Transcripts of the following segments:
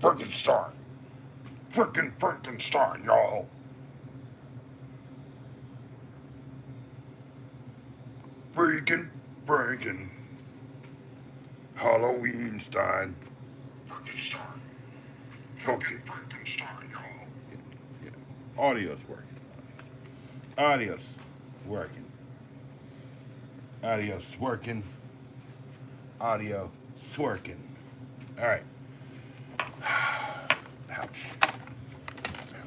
Frankenstein. Frickin' Frankenstein, y'all. Freaking Franken. Halloweenstein. Frankenstein. Fucking Frankenstein, y'all. Yeah. Audio's working. Audio's working. Audio's working. Audio swerking. All right. Ouch.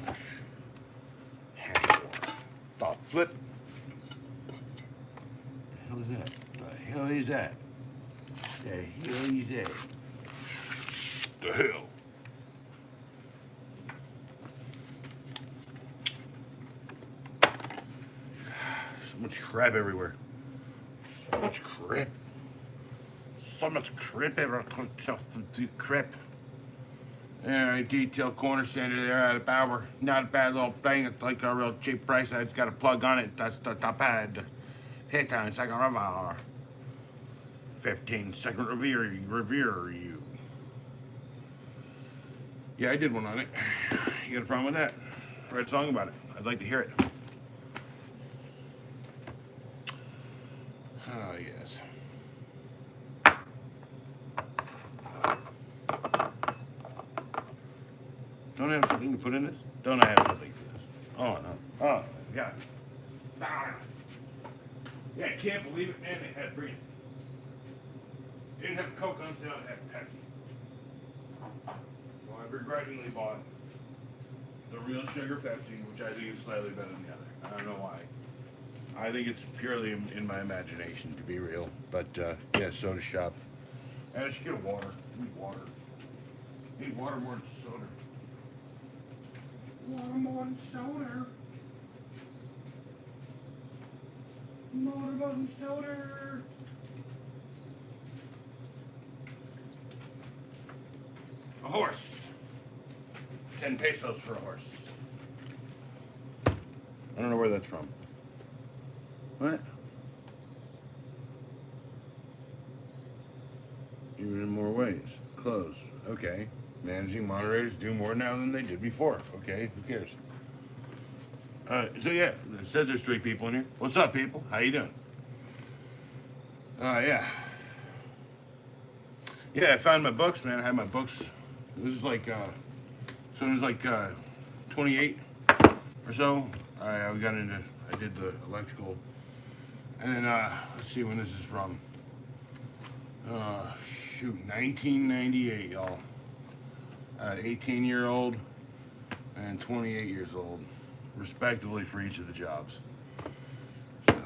Ouch. Handle. Thought flip. The hell is that? The hell is that? The hell is that? The hell. So much crap everywhere. So much crap. So much crap everywhere. Crap. Alright, detail corner center there out of Bauer. Not a bad little thing. It's like a real cheap price. I just got a plug on it. That's the top pad. Hit time, second revolver. 15-second revere you. Yeah, I did one on it. You got a problem with that? Write a song about it. I'd like to hear it. Oh, yes. Don't I have something to put in this? Don't I have something for this? Oh, no. Oh, God. Yeah, I can't believe it, man. They had green. They didn't have Coke on sale, they had Pepsi. So I begrudgingly bought the real sugar Pepsi, which I think is slightly better than the other. I don't know why. I think it's purely in my imagination, to be real. But, yeah, soda shop. And I should get a water. I need water. I need water more than soda. Water more than soda. Water more than soda. A horse. 10 pesos for a horse. I don't know where that's from. What? Even in more ways. Close. Okay. Managing moderators do more now than they did before. Okay, who cares? So yeah, it says there's 3 people in here. What's up, people? How you doing? Yeah. Yeah, I found my books, man. I had my books. This is like, so it was like 28 or so. I did the electrical. And then, let's see when this is from. Shoot, 1998, y'all. 18-year-old and 28 years old, respectively, for each of the jobs. So,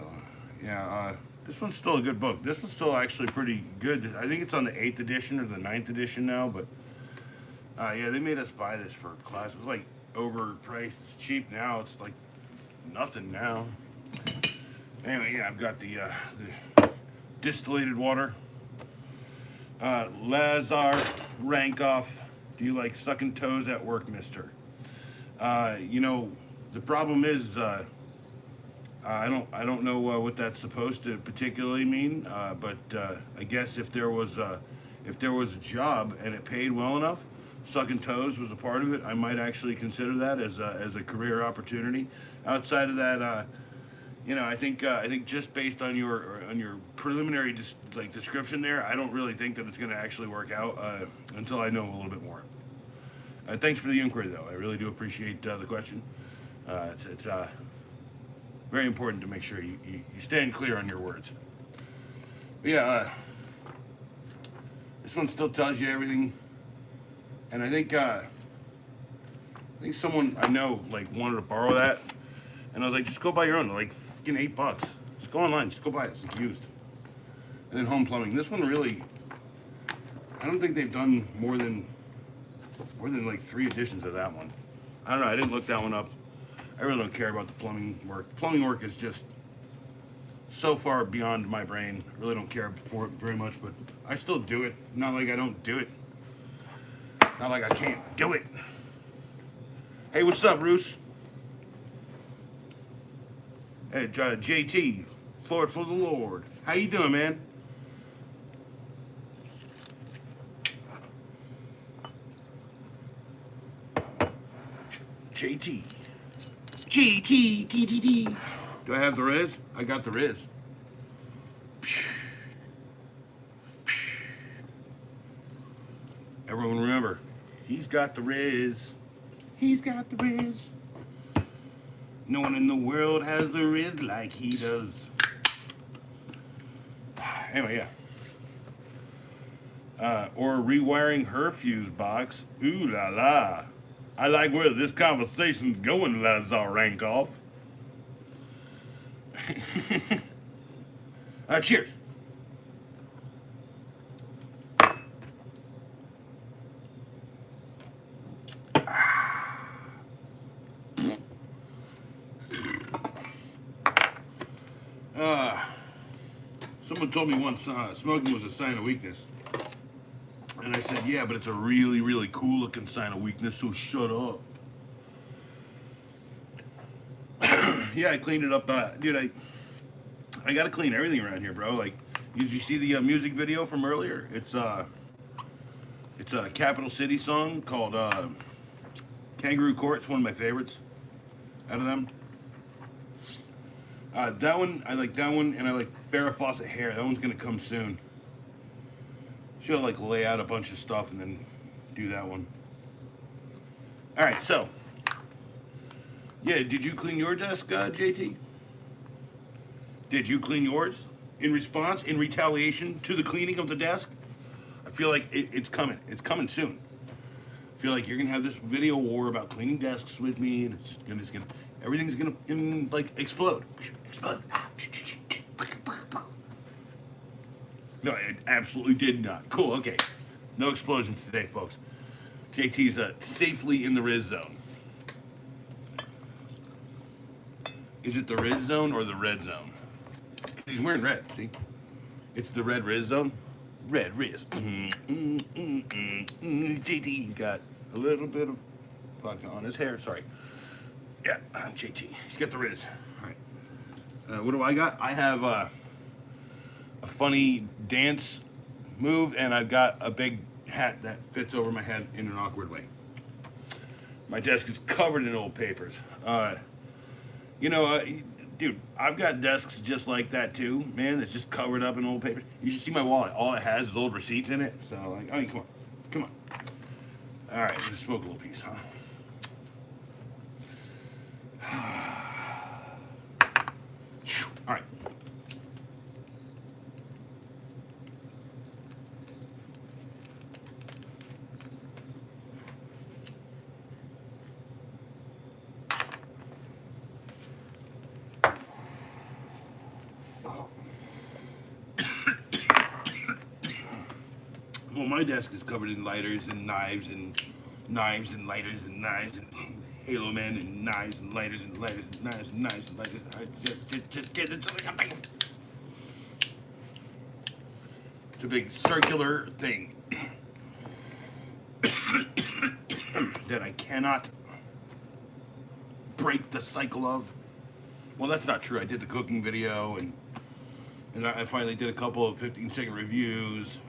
yeah, this one's still a good book. This one's still actually pretty good. I think it's on the 8th edition or the 9th edition now, but yeah, they made us buy this for class. It was like overpriced. It's cheap now. It's like nothing now. Anyway, yeah, I've got the distillated water. Lazar Rankoff. Do you like sucking toes at work, mister? You know, the problem is, I don't know what that's supposed to particularly mean, but I guess if there was a job and it paid well enough, sucking toes was a part of it. I might actually consider that as a career opportunity. Outside of that, you know, I think just based on your preliminary description there, I don't really think that it's going to actually work out until I know a little bit more. Thanks for the inquiry, though. I really do appreciate the question. It's very important to make sure you stand clear on your words. But yeah, this one still tells you everything, and I think someone I know wanted to borrow that, and I was like, just go buy your own. They're like fucking $8. Just go online, just go buy it. It's like used. And then home plumbing. This one really, I don't think they've done more than like 3 editions of that one. I don't know. I didn't look that one up. I really don't care about the plumbing work. Plumbing work is just so far beyond my brain. I really don't care for it very much, but I still do it. Not like I don't do it. Not like I can't do it. Hey, what's up, Bruce? Hey, JT, Floor for the Lord. How you doing, man? JT. GT, TTT. Do I have the Riz? I got the Riz. Everyone remember, he's got the Riz. He's got the Riz. No one in the world has the Riz like he does. Anyway, yeah. Or rewiring her fuse box. Ooh la la. I like where this conversation's going, Lazar Rankoff. Cheers. Someone told me once smoking was a sign of weakness. And I said, yeah, but it's a really, really cool looking sign of weakness, so shut up. Yeah, I cleaned it up. Dude, I gotta clean everything around here, bro. Like, did you see the music video from earlier? It's a Capital City song called Kangaroo Court. It's one of my favorites out of them. That one, I like that one, and I like Farrah Fawcett Hair. That one's gonna come soon. She'll like lay out a bunch of stuff and then do that one. All right, so yeah, did you clean your desk, JT? Did you clean yours in response, in retaliation to the cleaning of the desk? I feel like it's coming. It's coming soon. I feel like you're gonna have this video war about cleaning desks with me, and it's gonna everything's gonna like explode. Explode. No, it absolutely did not. Cool, okay. No explosions today, folks. JT's safely in the Riz zone. Is it the Riz zone or the red zone? He's wearing red, see? It's the red Riz zone. Red Riz. JT got a little bit of vodka on his hair, sorry. Yeah, JT. He's got the Riz. All right. What do I got? I have a funny dance move, and I've got a big hat that fits over my head in an awkward way. My desk is covered in old papers. Dude, I've got desks just like that too, man. It's just covered up in old papers. You should see my wallet. All it has is old receipts in it. So, like, I mean, come on. All right, let's smoke a little piece, huh? All right. Well, my desk is covered in lighters and knives and lighters and knives and Halo Men and knives and lighters and lighters and knives and knives and lighters. I just get it. It's a big circular thing that I cannot break the cycle of. Well, that's not true. I did the cooking video and I finally did a couple of 15-second reviews.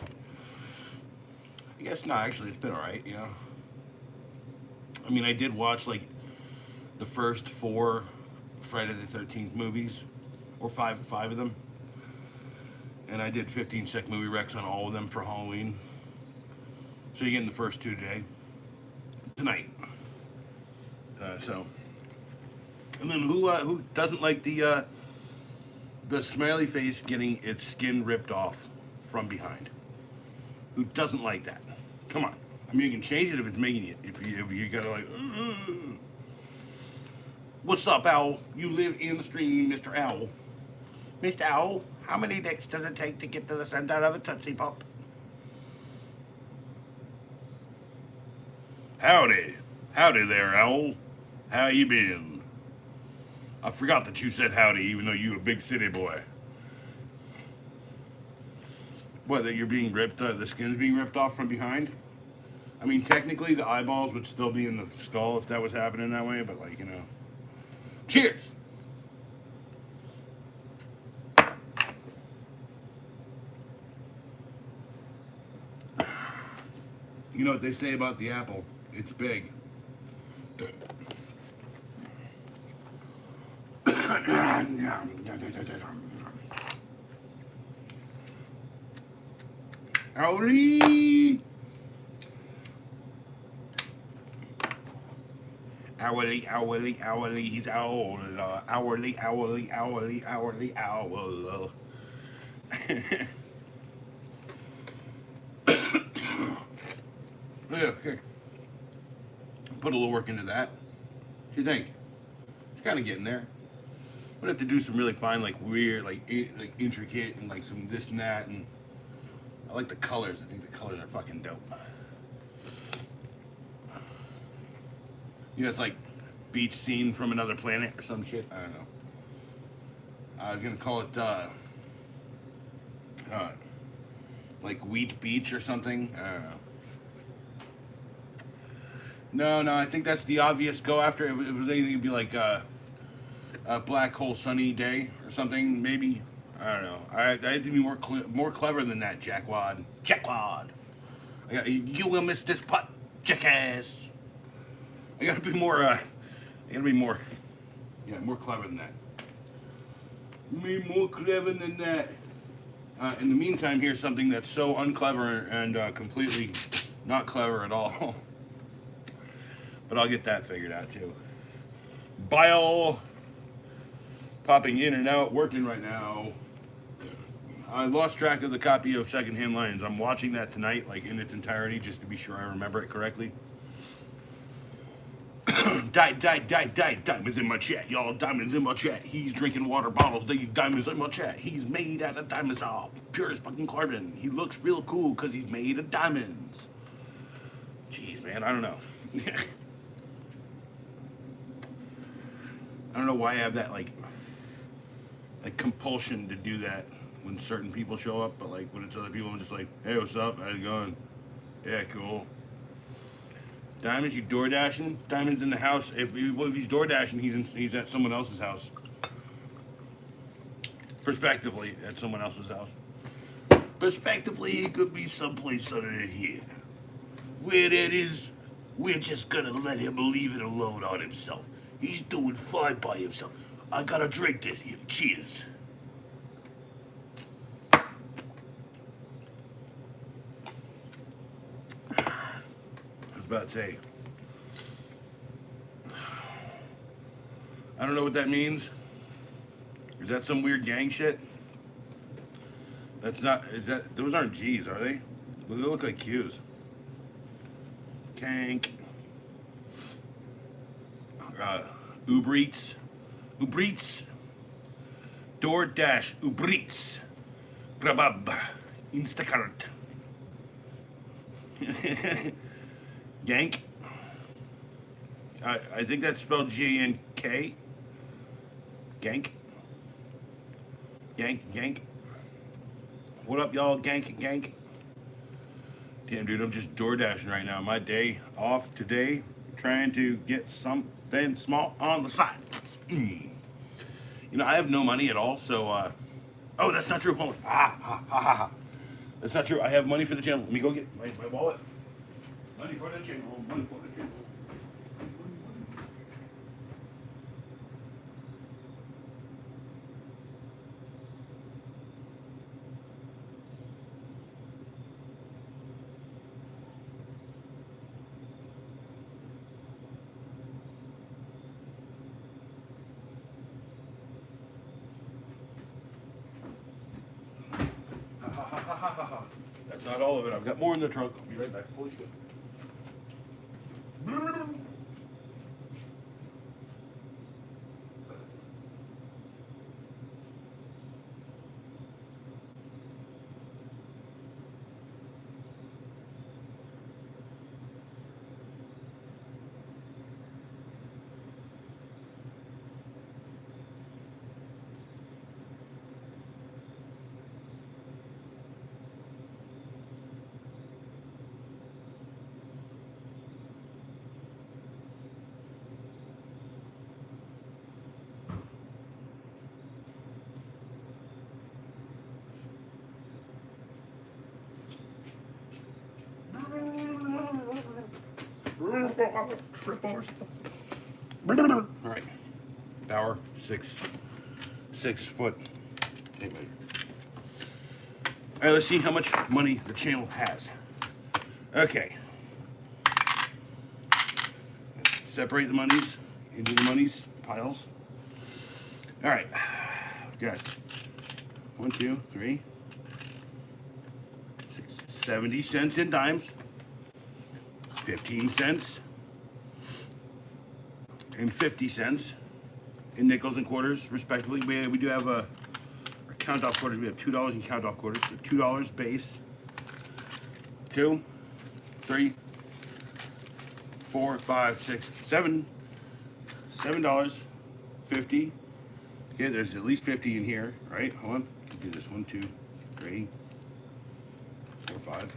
I guess not. Actually, it's been all right. You know. I mean, I did watch like the first 4 Friday the 13th movies, or five of them, and I did 15-second movie recs on all of them for Halloween. So you're getting the first 2 today, tonight. And then who doesn't like the smiley face getting its skin ripped off from behind? Who doesn't like that? Come on. I mean, you can change it if it's making it. If you gotta like, what's up, Owl? You live in the stream, Mr. Owl. Mr. Owl, how many licks does it take to get to the center of a Tootsie Pop? Howdy there, Owl. How you been? I forgot that you said howdy, even though you're a big city boy. What, that you're being ripped, the skin's being ripped off from behind? I mean, technically the eyeballs would still be in the skull if that was happening that way, but like, you know. Cheers! You know what they say about the apple? It's big. Owly! Owly, owly, owly, he's owl. Owly, owly, owly, owly, owl. Yeah, here. Put a little work into that. What do you think? It's kind of getting there. We'd have to do some really fine, like weird, like intricate, and like some this and that. And I like the colors. I think the colors are fucking dope. You know, it's like beach scene from another planet or some shit. I don't know. I was gonna call it like Wheat Beach or something. I don't know. No, I think that's the obvious go after. If it was anything, it'd be like a black hole sunny day or something, maybe. I don't know. I had to be more clever than that, Jackwad. Jackwad. You will miss this putt, jackass. I gotta be more. More clever than that. Be more clever than that. In the meantime, here's something that's so unclever and completely not clever at all. But I'll get that figured out too. Bile popping in and out, working right now. I lost track of the copy of Secondhand Lions. I'm watching that tonight, like in its entirety, just to be sure I remember it correctly. Diamonds in my chat, y'all. Diamonds in my chat. He's drinking water bottles. They diamonds in my chat. He's made out of diamonds. Oh, purest fucking carbon. He looks real cool because he's made of diamonds. Jeez, man, I don't know. I don't know why I have that like compulsion to do that when certain people show up, but like when it's other people, I'm just like, hey, what's up? How's it going? Yeah, cool. Diamonds, you door dashing? Diamonds in the house. If he's door dashing, he's at someone else's house. Prospectively, at someone else's house. Prospectively, he could be someplace other than here. Where that is, we're just gonna let him leave it alone on himself. He's doing fine by himself. I gotta drink this. Cheers. I was about to say. I don't know what that means. Is that some weird gang shit? That's not. Is that? Those aren't G's, are they? They look like Q's. Kank. Uber Eats. Uber Eats. DoorDash. Uber Eats. Grabab. Instacart. Gank. I think that's spelled G-A-N-K. Gank. Gank. What up, y'all? Gank. Damn, dude, I'm just door dashing right now. My day off today, trying to get something small on the side. You know, I have no money at all, so, oh, that's not true. Hold on. That's not true. I have money for the channel. Let me go get my wallet. Money for the channel. Money for the channel. That's not all of it. I've got more in the trunk. I'll be right back. Holy shit. All right. Hour 6. 6 foot. Anyway. All right, let's see how much money the channel has. Okay. Separate the monies into the monies piles. All right. Got 1, 2, 3, 6, 70 cents in dimes, 15 cents, and 50 cents in nickels and quarters, respectively. We do have our count-off quarters. We have $2 in count-off quarters. So $2 base. 2, 3, 4, 5, 6, 7. $7.50. Okay, there's at least 50 in here, right? Hold on. Let's do this. 1, 2, 3, 4, 5. You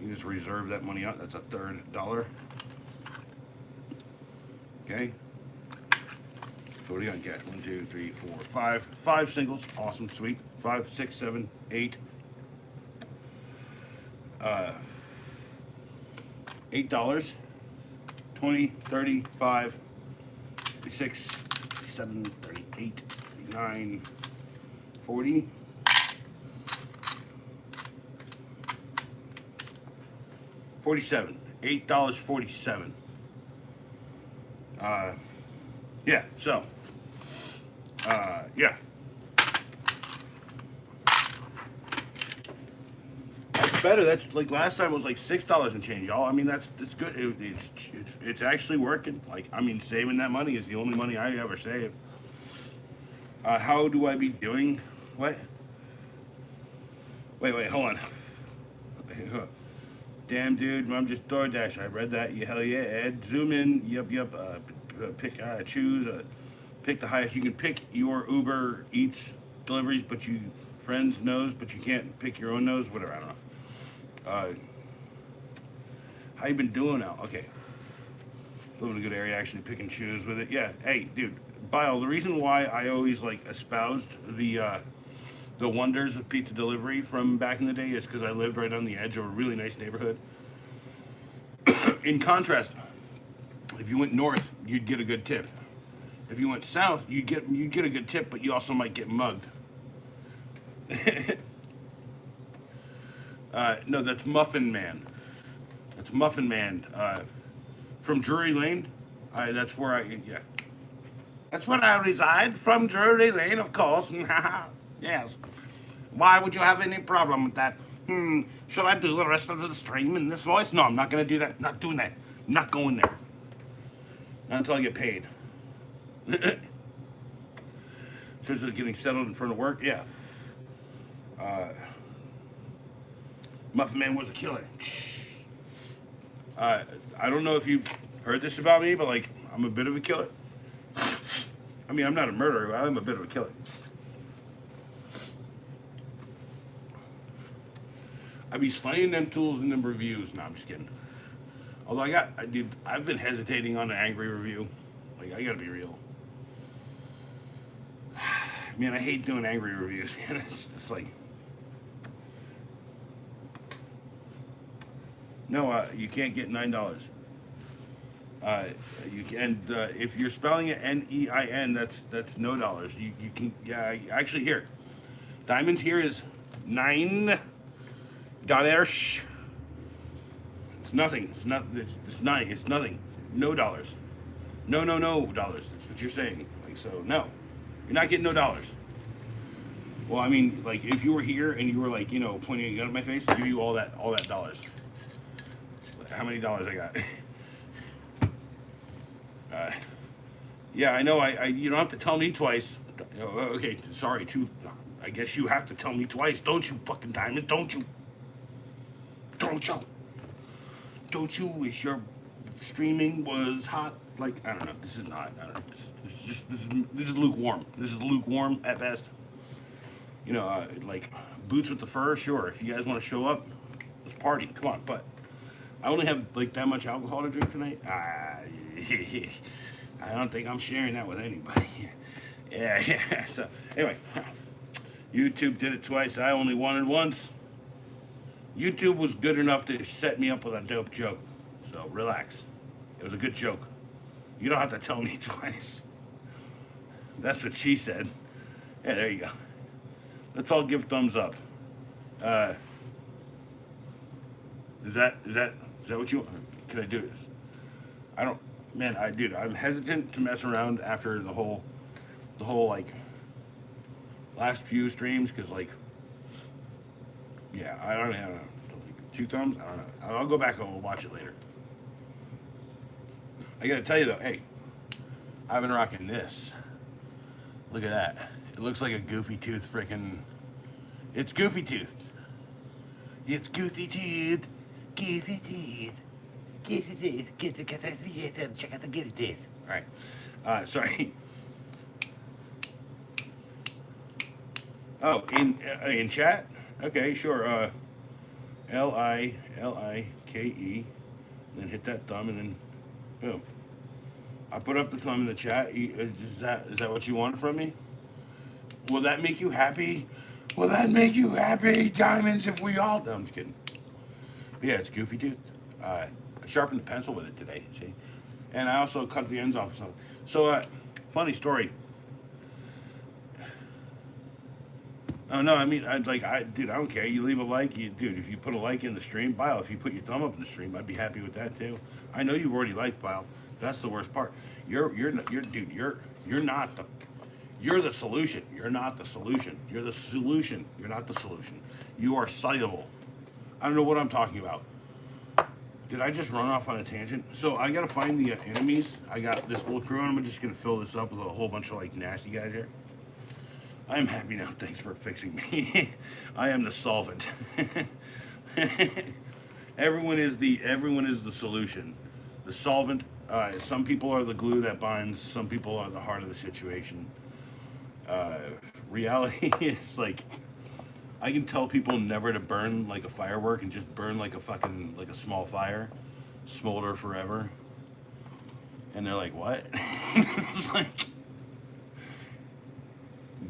can just reserve that money out. That's a third dollar. Okay. So what do you got in cash? 1, 2, 3, 4, 5. 5 singles. Awesome, sweet. 5, 6, 7, 8. $8. 20, 30, 5, 36, 7, 38, 39, 40. $47. $8.47. Yeah, so yeah. That's better. That's like last time was like $6 and change, y'all. I mean, that's good. It's actually working. Like, I mean, saving that money is the only money I ever save. How do I be doing? What? Wait, hold on. Damn, dude, I'm just DoorDash. I read that. Yeah, hell yeah, Ed. Zoom in. Yep. Pick, choose. Pick the highest. You can pick your Uber Eats deliveries, but friends knows, but you can't pick your own nose. Whatever, I don't know. How you been doing now? Okay. Live in a good area, actually pick and choose with it. Yeah, hey, dude, Bile, the reason why I always like espoused the wonders of pizza delivery from back in the day is because I lived right on the edge of a really nice neighborhood. In contrast, if you went north, you'd get a good tip. If you went south, you'd get a good tip, but you also might get mugged. No, that's Muffin Man. That's Muffin Man. From Drury Lane. That's where yeah. That's where I reside, from Drury Lane, of course. Yes. Why would you have any problem with that? Should I do the rest of the stream in this voice? No, I'm not going to do that. Not doing that. Not going there. Not until I get paid. So is it getting settled in front of work? Yeah. Muffin Man was a killer. I don't know if you've heard this about me, but like, I'm a bit of a killer. I mean, I'm not a murderer, but I'm a bit of a killer. I be slaying them tools in them reviews. No, I'm just kidding. Although I've been hesitating on an angry review. Like, I gotta be real. Man, I hate doing angry reviews, man. It's just like, no, you can't get $9. You can, if you're spelling it Nein, that's no dollars. You can, yeah. Actually, here, diamonds here is $9. It's nothing. It's not. It's nine. It's nothing. No dollars. No dollars. That's what you're saying. Like, so no, you're not getting no dollars. Well, I mean, like, if you were here and you were like, you know, pointing a gun at my face, I'd give you all that dollars. How many dollars I got? Yeah, I know. You don't have to tell me twice. Okay, sorry. I guess you have to tell me twice, don't you, fucking diamonds? Don't you? Don't you wish your streaming was hot? Like, I don't know. This is not. I don't know. This is lukewarm. This is lukewarm at best. You know, like boots with the fur. Sure, if you guys want to show up, let's party. Come on, but I only have like that much alcohol to drink tonight. I don't think I'm sharing that with anybody. Yeah. So anyway, YouTube did it twice. I only won it once. YouTube was good enough to set me up with a dope joke. So relax. It was a good joke. You don't have to tell me twice. That's what she said. Yeah, there you go. Let's all give thumbs up. Uh, is that what you? Can I do this? I don't. Man, dude, I'm hesitant to mess around after the whole like last few streams because like, yeah, I don't know. 2 thumbs? I don't know. I'll go back and we'll watch it later. I gotta tell you though, hey, I've been rocking this. Look at that. It looks like a Goofy Tooth freaking. It's Goofy Tooth. It's Goofy Tooth. Goofy Tooth. Goofy Tooth. Check out the Goofy Tooth. All right. Sorry. Oh, in chat? Okay, sure. LIKE. Then hit that thumb and then boom. I put up the thumb in the chat. Is that what you wanted from me? Will that make you happy? Will that make you happy, Diamonds? If we all... No, I'm just kidding. But yeah, it's Goofy Tooth. I sharpened the pencil with it today, see? And I also cut the ends off of something. So, funny story. Oh, no, I mean, dude, I don't care. You leave a like. Dude, if you put a like in the stream, Bile, if you put your thumb up in the stream, I'd be happy with that, too. I know you've already liked, Bile. That's the worst part. You're not the... You're the solution. You're not the solution. You're the solution. You're not the solution. You are soluble. I don't know what I'm talking about. Did I just run off on a tangent? So I gotta find the enemies. I got this little crew, and I'm just gonna fill this up with a whole bunch of like nasty guys here. I'm happy now. Thanks for fixing me. I am the solvent. Everyone is the solution. The solvent. Some people are the glue that binds. Some people are the heart of the situation. Reality is like I can tell people never to burn like a firework and just burn like a small fire, smolder forever, and they're like, what? It's like,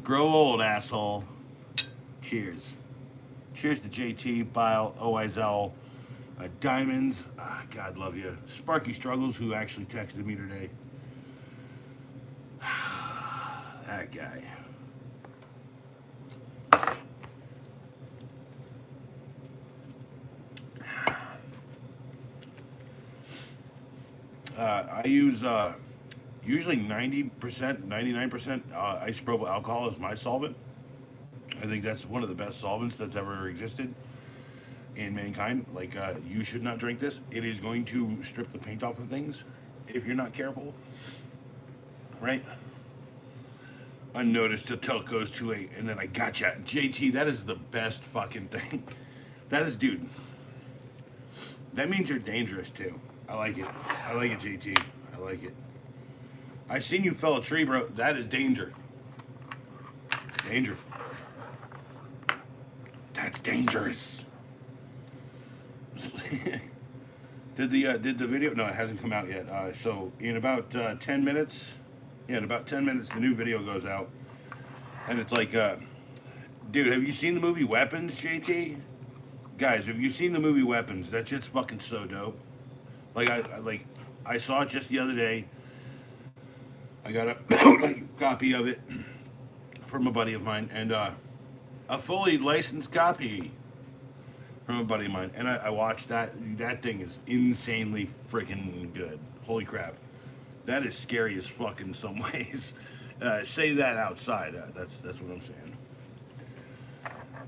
grow old, asshole. Cheers to JT, Bile, OIZL, Diamonds, God love you, Sparky Struggles, who actually texted me today. That guy. I use usually 90%, 99% isopropyl alcohol as my solvent. I think that's one of the best solvents that's ever existed in mankind. Like, you should not drink this. It is going to strip the paint off of things if you're not careful. Right? Unnoticed till it goes too late, and then I gotcha. JT, that is the best fucking thing. That is, dude. That means you're dangerous too. I like it. I like it, JT. I like it. I seen you fell a tree, bro. That is danger. It's danger. That's dangerous. Did the video? No, it hasn't come out yet. So in about 10 minutes. Yeah, in about 10 minutes, the new video goes out. And it's like, dude, have you seen the movie Weapons, JT? Guys, have you seen the movie Weapons? That shit's fucking so dope. Like, I saw it just the other day. I got a copy of it from a buddy of mine. And a fully licensed copy from a buddy of mine. And I watched that. That thing is insanely freaking good. Holy crap. That is scary as fuck in some ways. Say that outside. That's what I'm saying.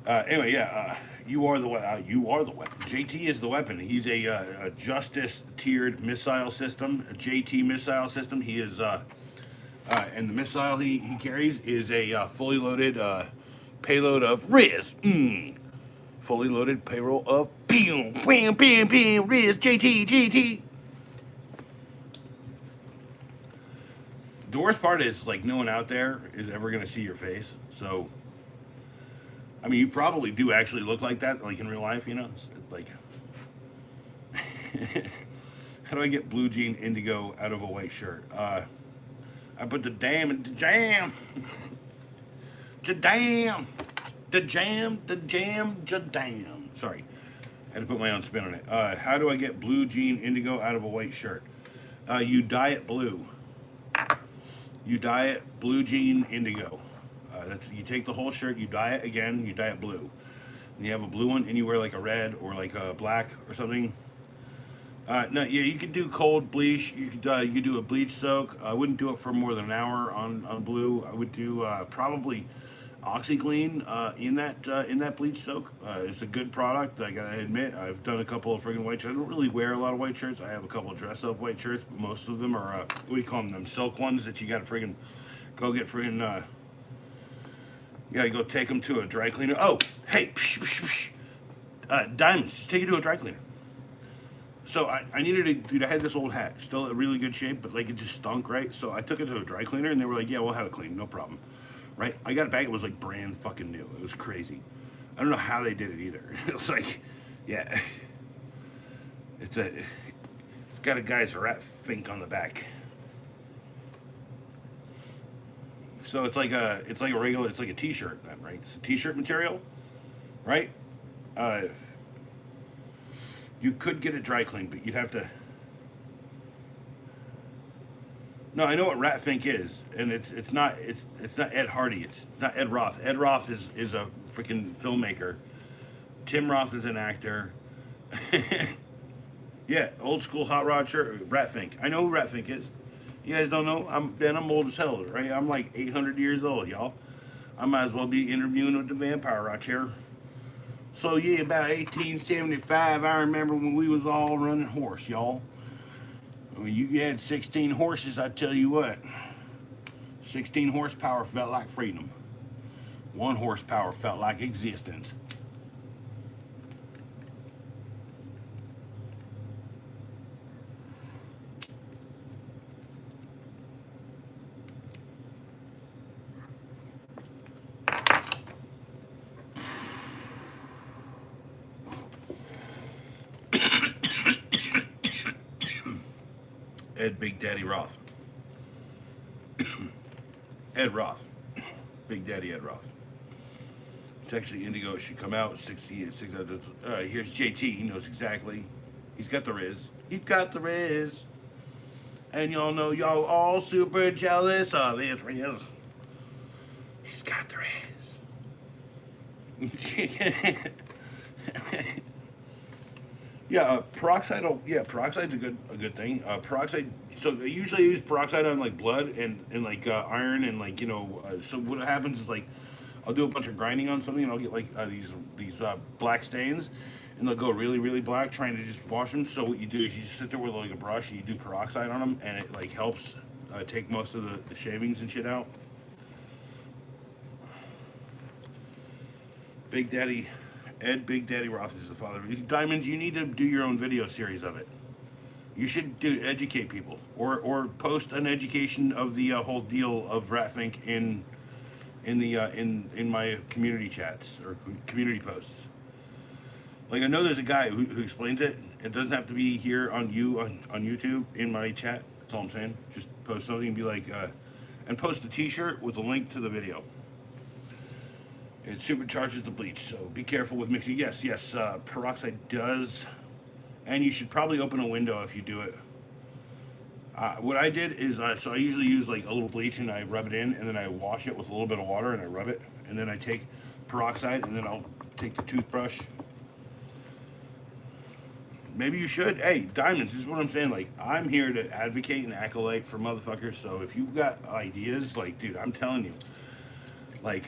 Anyway, yeah. You are the weapon. JT is the weapon. He's a justice tiered missile system, a JT missile system. He is, and the missile he carries is a fully loaded payload of Riz. Fully loaded payroll of bam, bam, bam, bam, Riz, JT. The worst part is, like, no one out there is ever going to see your face. So, I mean, you probably do actually look like that, like, in real life, you know? It's like, how do I get blue jean indigo out of a white shirt? I put the damn in the jam. Jadam. The jam, jadam. Sorry. I had to put my own spin on it. How do I get blue jean indigo out of a white shirt? You dye it blue. You dye it blue jean indigo. That's you take the whole shirt, you dye it again, you dye it blue. And you have a blue one, and you wear like a red or like a black or something. No, yeah, you could do cold bleach. You could do a bleach soak. I wouldn't do it for more than an hour on blue. I would do probably OxyClean in that bleach soak. It's a good product. I gotta admit, I've done a couple of friggin' white shirts. I don't really wear a lot of white shirts. I have a couple of dress up white shirts, but most of them are what do you call them? Them silk ones that you gotta friggin' go get friggin' you gotta go take them to a dry cleaner. Oh, hey, psh, psh, psh. Diamonds, just take it to a dry cleaner. So I needed to, dude, I had this old hat, still in really good shape, but like it just stunk, right? So I took it to a dry cleaner and they were like, yeah, we'll have it cleaned, no problem. Right? I got it back, it was like brand fucking new. It was crazy. I don't know how they did it either. It was like, yeah. It's got a guy's rat fink on the back. So it's like a regular, it's like a t-shirt then, right? It's a t-shirt material, right? Uh, you could get it dry cleaned, but you'd have to. No, I know what rat fink is, and it's not Ed Hardy. It's not Ed Roth. Ed Roth is a freaking filmmaker. Tim Roth is an actor. Yeah, old school hot rod shirt. Rat fink. I know who rat fink is. You guys don't know? I'm old as hell, right? I'm like 800 years old, y'all. I might as well be interviewing with the vampire right here. So yeah, about 1875, I remember when we was all running horse, y'all. When you had 16 horses, I tell you what, 16 horsepower felt like freedom. 1 horsepower felt like existence. Ed Big Daddy Roth. Ed Roth. Big Daddy Ed Roth. It's actually Indigo. It should come out 68. Here's JT. He knows exactly. He's got the Riz. He's got the Riz. And y'all know y'all all super jealous of his Riz. He's got the Riz. Yeah, peroxide. Yeah, peroxide's a good thing. Peroxide. So I usually use peroxide on like blood and like iron and like so what happens is like I'll do a bunch of grinding on something and I'll get like these black stains and they'll go really really black trying to just wash them. So what you do is you just sit there with like a brush and you do peroxide on them and it like helps take most of the shavings and shit out. Big Daddy. Ed Big Daddy Roth is the father. Diamonds, you need to do your own video series of it. You should educate people, or post an education of the whole deal of rat fink in my community chats or community posts. Like I know there's a guy who explains it. It doesn't have to be here on YouTube in my chat. That's all I'm saying. Just post something and be like, and post a T-shirt with a link to the video. It supercharges the bleach, so be careful with mixing. Yes, peroxide does, and you should probably open a window if you do it. What I did is, so I usually use like a little bleach and I rub it in, and then I wash it with a little bit of water and I rub it, and then I take peroxide, and then I'll take the toothbrush. Maybe you should. Hey, Diamonds, this is what I'm saying. Like, I'm here to advocate and acolyte for motherfuckers, so if you've got ideas, like, dude, I'm telling you, like...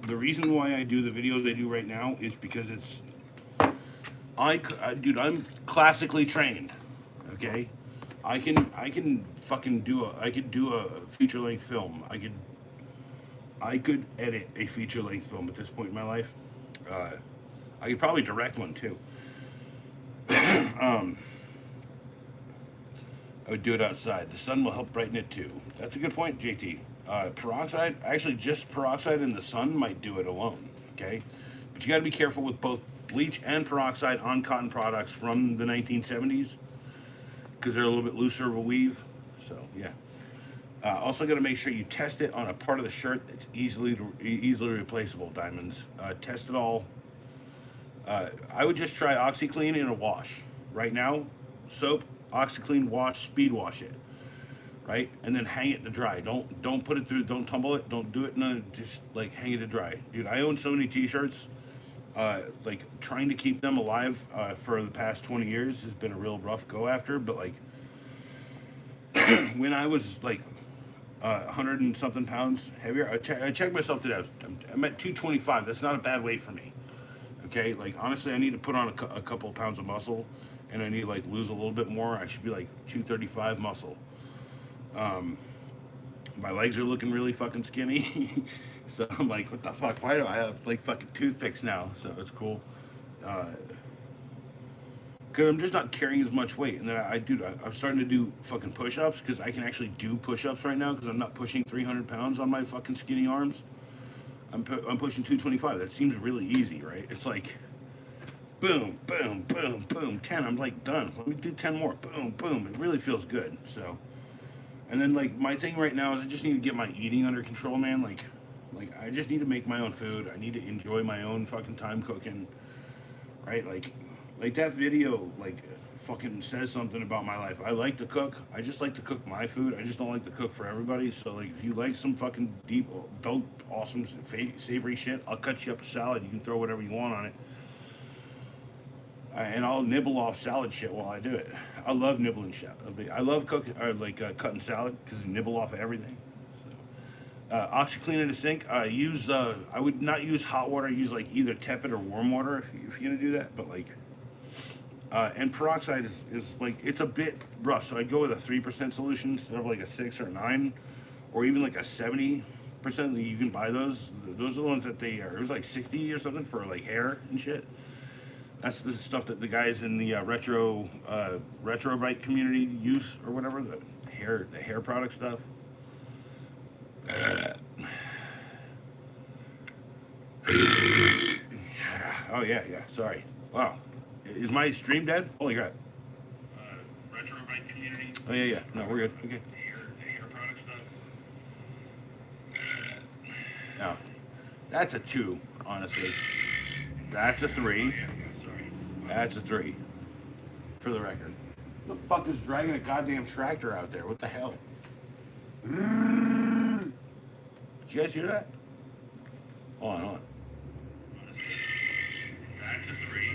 The reason why I do the videos I do right now is because it's, dude, I'm classically trained, okay? I can fucking do a feature length film. I could edit a feature length film at this point in my life. I could probably direct one too. I would do it outside. The sun will help brighten it too. That's a good point, JT. Peroxide, actually just peroxide in the sun might do it alone, okay? But you gotta be careful with both bleach and peroxide on cotton products from the 1970s because they're a little bit looser of a weave, so yeah. Also gotta make sure you test it on a part of the shirt that's easily replaceable, Diamonds. Test it all. I would just try OxyClean in a wash. Right now, soap, OxyClean wash, speed wash it. right? And then hang it to dry. Don't put it through. Don't tumble it. Don't do it. No, just like hang it to dry, dude. I own so many T-shirts. Like trying to keep them alive for the past 20 years has been a real rough go after. But like when I was like 100 and something pounds heavier, I checked myself today. I'm at 225. That's not a bad weight for me. Okay, like honestly, I need to put on a couple of pounds of muscle, and I need to like lose a little bit more. I should be like 235 muscle. My legs are looking really fucking skinny. So I'm like, what the fuck? Why do I have like fucking toothpicks now? So it's cool. Uh, Cause I'm just not carrying as much weight, and then I'm starting to do fucking push-ups because I can actually do push-ups right now because I'm not pushing 300 pounds on my fucking skinny arms. I'm pushing 225. That seems really easy, right? It's like boom, boom, boom, boom, 10. I'm like done. Let me do 10 more. Boom, boom. It really feels good. So, and then like my thing right now is I just need to get my eating under control, man. Like I just need to make my own food. I need to enjoy my own fucking time cooking, right? Like that video, like fucking says something about my life. I like to cook. I just like to cook my food. I just don't like to cook for everybody. So like, if you like some fucking deep, dope, awesome, savory shit, I'll cut you up a salad. You can throw whatever you want on it, and I'll nibble off salad shit while I do it. I love nibbling shit. I love cooking, or like cutting salad because you nibble off of everything. OxyClean in the sink. I would not use hot water. Use like either tepid or warm water if you're gonna do that. But like, and peroxide is like it's a bit rough. So I'd go with a 3% solution instead of like a 6 or 9, or even like a 70%. You can buy those. Those are the ones that they are. It was like 60 or something for like hair and shit. That's the stuff that the guys in the retro bike community use or whatever, the hair product stuff. Oh yeah. Sorry. Wow. Is my stream dead? Holy crap. Retro bike community. Oh yeah. No, we're good. Okay. The hair product stuff. No, that's a 2. Honestly, that's a 3. Oh, yeah. Sorry. That's a 3. For the record. Who the fuck is dragging a goddamn tractor out there? What the hell? Did you guys hear that? Hold on. That's a 3.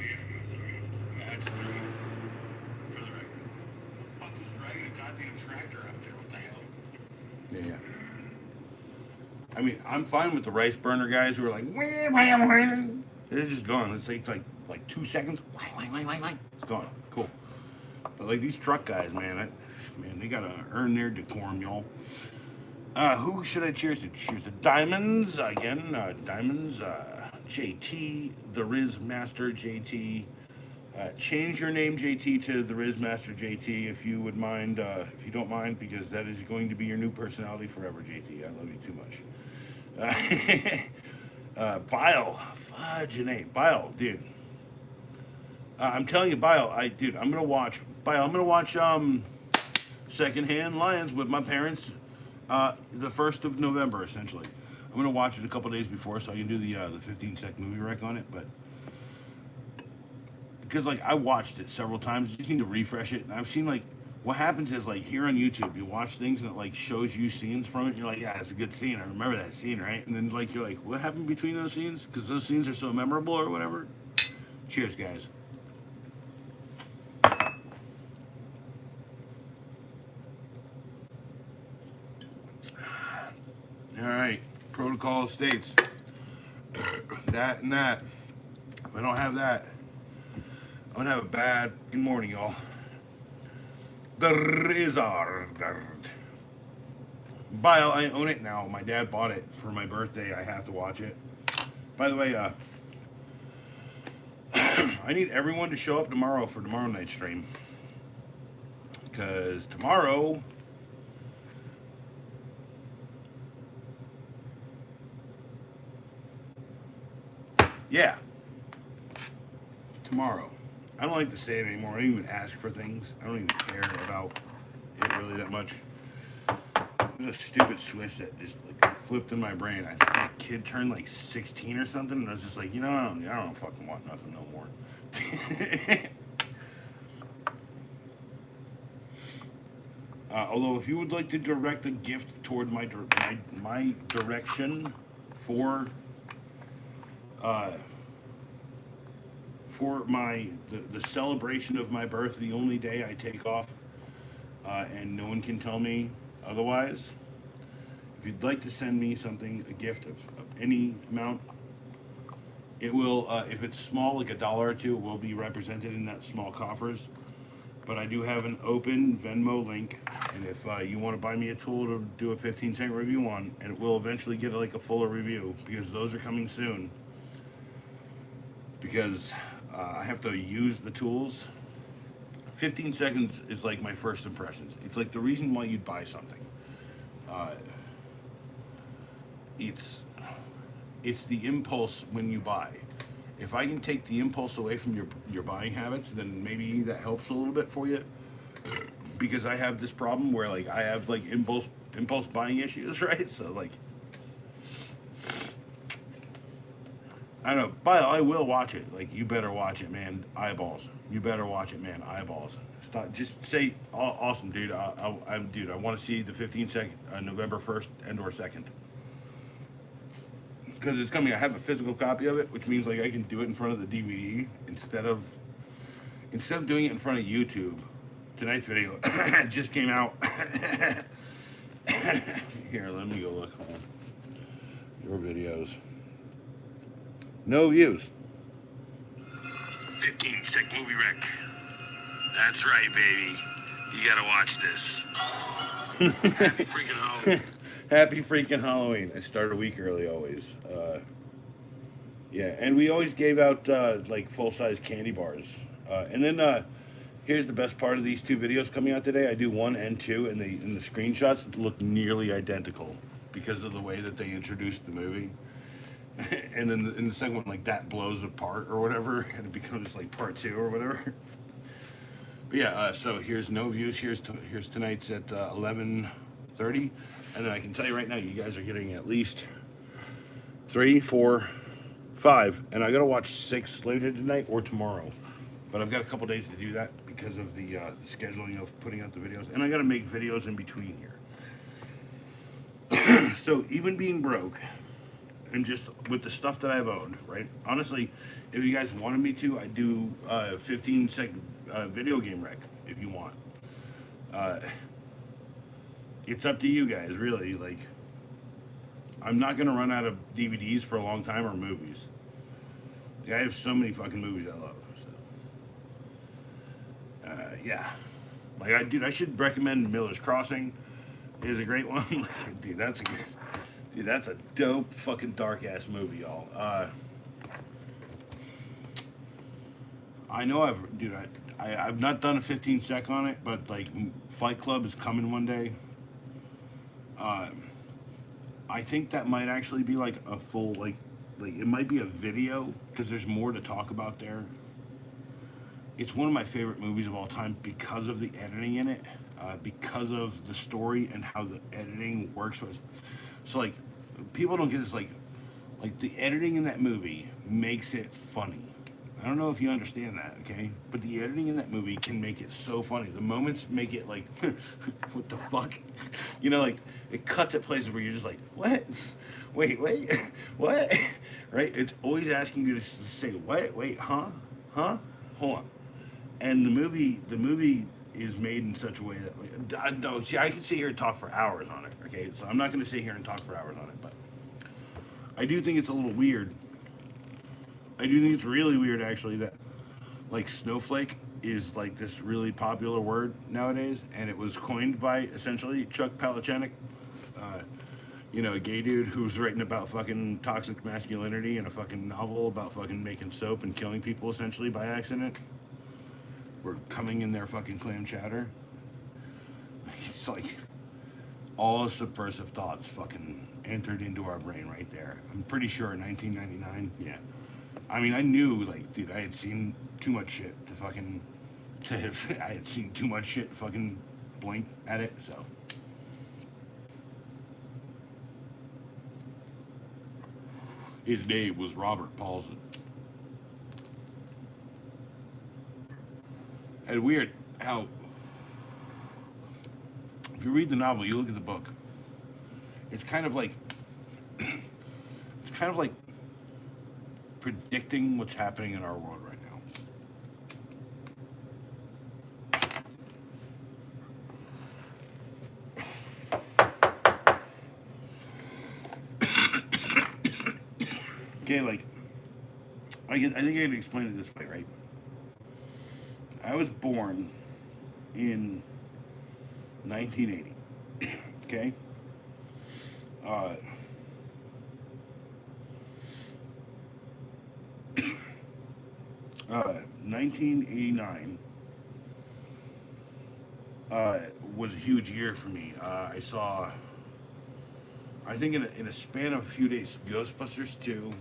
That's a 3. For the record. Who the fuck is dragging a goddamn tractor out there? What the hell? Yeah. I mean, I'm fine with the rice burner guys who are like, they're just gone. It takes like 2 seconds. It's gone. Cool. But like these truck guys, man, they gotta earn their decorum, y'all. Who should I cheers to? Cheers to Diamonds again. Diamonds. JT, the Riz Master JT. Change your name, JT, to the Riz Master JT, if you would mind. If you don't mind, because that is going to be your new personality forever, JT. I love you too much. Bile, fudge and eight. Bile, dude. I'm telling you, Bile. I'm gonna watch Bile. I'm gonna watch Secondhand Lions with my parents. The 1st of November, essentially. I'm gonna watch it a couple days before, so I can do the 15-sec movie rec on it. But because like I watched it several times, you just need to refresh it. And I've seen like what happens is like here on YouTube, you watch things and it like shows you scenes from it. And you're like, yeah, it's a good scene. I remember that scene, right? And then like you're like, what happened between those scenes? Because those scenes are so memorable or whatever. Cheers, guys. All right, protocol states that and that. If I don't have that, I'm gonna have a bad good morning, y'all. The Rizard. Bio, I own it now. My dad bought it for my birthday. I have to watch it. By the way, I need everyone to show up tomorrow for tomorrow night's stream. Because tomorrow, yeah, tomorrow. I don't like to say it anymore. I don't even ask for things. I don't even care about it really that much. It was a stupid switch that just like flipped in my brain. I think my kid turned like 16 or something, and I was just like, I don't fucking want nothing no more. Although, if you would like to direct a gift toward my direction for uh, the celebration of my birth, the only day I take off, and no one can tell me otherwise. If you'd like to send me something, a gift of any amount, it will. If it's small, like $1 or two, it will be represented in that small coffers. But I do have an open Venmo link, and if you want to buy me a tool to do a 15-second review on, and it will eventually get like a fuller review because those are coming soon. Because I have to use the tools. 15 seconds is like my first impressions. It's like the reason why you'd buy something. Uh, it's the impulse when you buy. If I can take the impulse away from your buying habits, then maybe that helps a little bit for you. Because I have this problem where like I have like impulse buying issues, right? So like I don't know, but I will watch it. Like you better watch it, man. Eyeballs. You better watch it, man. Eyeballs. Stop. Just say, awesome, dude. Dude. I want to see the 15-second November 1st and/or 2nd. Because it's coming. I have a physical copy of it, which means like I can do it in front of the DVD instead of doing it in front of YouTube. Tonight's video just came out. Here, let me go look. Hold on. Your videos. No views. 15-sec movie rec. That's right, baby. You gotta watch this. Happy freaking Halloween. Happy freaking Halloween. I start a week early always. Yeah, and we always gave out like full-size candy bars. And then here's the best part of these two videos coming out today. I do 1 and 2, and the screenshots look nearly identical because of the way that they introduced the movie. And then in the second one, like that blows apart or whatever, and it becomes like part 2 or whatever. But yeah, so here's no views. Here's tonight's at 11:30, and then I can tell you right now, you guys are getting at least 3, 4, 5, and I gotta watch 6 later tonight or tomorrow. But I've got a couple days to do that because of the scheduling of putting out the videos, and I gotta make videos in between here. So even being broke, and just with the stuff that I've owned, right? Honestly, if you guys wanted me to, I'd do 15-second video game rec if you want. It's up to you guys, really. Like, I'm not gonna run out of DVDs for a long time or movies. Like, I have so many fucking movies I love. So, yeah. Like, I should recommend Miller's Crossing. It is a great one. Dude, that's a dope fucking dark ass movie, y'all. I know I've not done a 15-sec on it, but like Fight Club is coming one day. I think that might actually be like a full like it might be a video because there's more to talk about there. It's one of my favorite movies of all time because of the editing in it, because of the story and how the editing works. So like people don't get this like the editing in that movie makes it funny. I don't know if you understand that, okay? But the editing in that movie can make it so funny. The moments make it like, what the fuck? You know, like, it cuts at places where you're just like, what? Wait, what? Right? It's always asking you to say, what? Wait, huh? Hold on. And the movie is made in such a way that, no, see, I can sit here and talk for hours on it, okay? So I'm not going to sit here and talk for hours on it, but I do think it's a little weird. I do think it's really weird, actually, that like snowflake is like this really popular word nowadays, and it was coined by essentially Chuck Palahniuk, a gay dude who's writing about fucking toxic masculinity in a fucking novel about fucking making soap and killing people essentially by accident. We're coming in their fucking clam chowder. It's like all subversive thoughts fucking entered into our brain right there. I'm pretty sure in 1999, yeah. I mean, I knew, like, dude, I had seen too much shit I had seen too much shit to fucking blink at it, so. His name was Robert Paulson. And weird how you read the novel, you look at the book. It's kind of like it's kind of like predicting what's happening in our world right now. Okay, like I think I can explain it this way, right? I was born in 1980. Okay. Uh, 1989 was a huge year for me. I saw, I think in a span of a few days, Ghostbusters 2,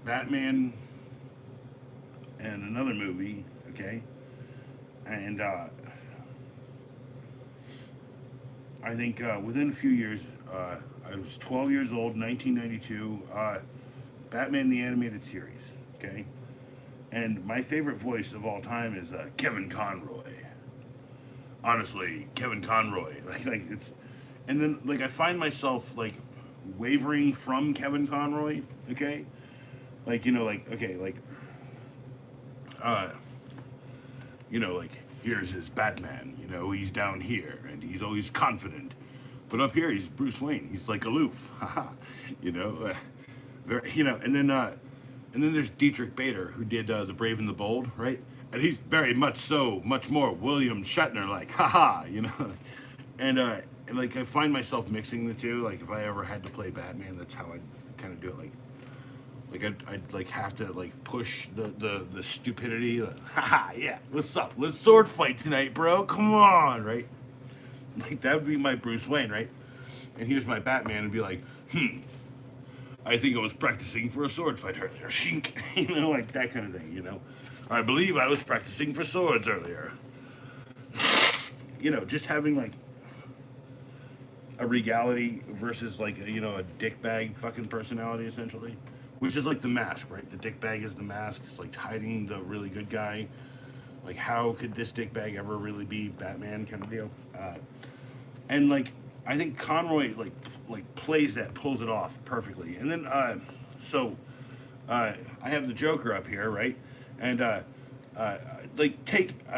Batman, and another movie. Okay, and I think within a few years, I was 12 years old, 1992. Batman the Animated Series. Okay, and my favorite voice of all time is Kevin Conroy. Honestly, Kevin Conroy. Like it's, and then like I find myself like wavering from Kevin Conroy. Okay, like like okay, like uh, like here's his Batman. He's down here and he's always confident, but up here he's Bruce Wayne. He's like aloof, haha. you know, very, and then there's Dietrich Bader who did The Brave and the Bold, right? And he's very much more William Shatner, like haha. And like I find myself mixing the two. Like if I ever had to play Batman, that's how I kind of do it. Like I'd like have to like push the stupidity. Like, haha, yeah, what's up? Let's sword fight tonight, bro. Come on, right? Like that would be my Bruce Wayne, right? And here's my Batman and be like, I think I was practicing for a sword fight earlier. Shink, like that kind of thing. I believe I was practicing for swords earlier. Just having like a regality versus like a dickbag fucking personality essentially. Which is like the mask, right? The dickbag is the mask. It's like hiding the really good guy. Like, how could this dickbag ever really be Batman kind of deal? And like, I think Conroy like plays that, pulls it off perfectly. And then I have the Joker up here, right? And I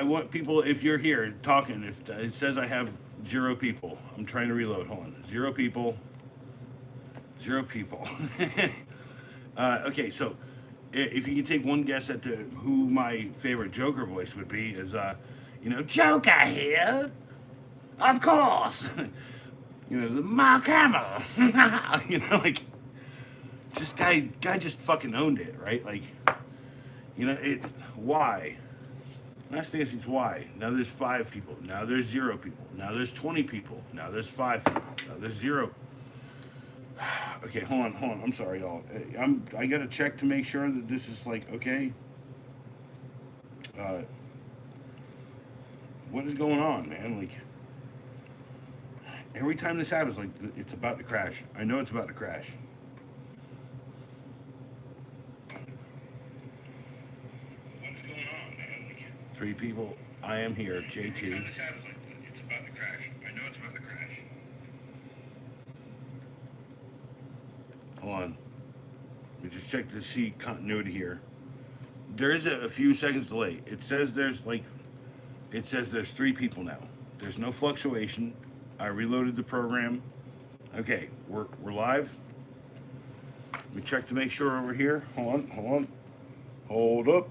want people, if you're here talking, if it says I have 0 people, I'm trying to reload. Hold on, 0 people, 0 people. Okay, so if you could take one guess at who my favorite Joker voice would be, is Joker here, of course. The Mark Hamill. Like just guy just fucking owned it, right? Like it's why. Last thing is why. Now there's 5 people. Now there's 0 people. Now there's 20 people. Now there's 5 people. Now there's 0. Okay, hold on. I'm sorry, y'all. I gotta check to make sure that this is like okay. What is going on, man? Like every time this happens, like it's about to crash. I know it's about to crash. What's going on, man? Like 3 people. I am here. JT. Every time this happens, like it's about to crash. I know it's about to crash. Hold on. Let me just check to see continuity here. There is a few seconds delay. It says there's 3 people now. There's no fluctuation. I reloaded the program. Okay, we're live. Let me check to make sure over here. Hold on. Hold up.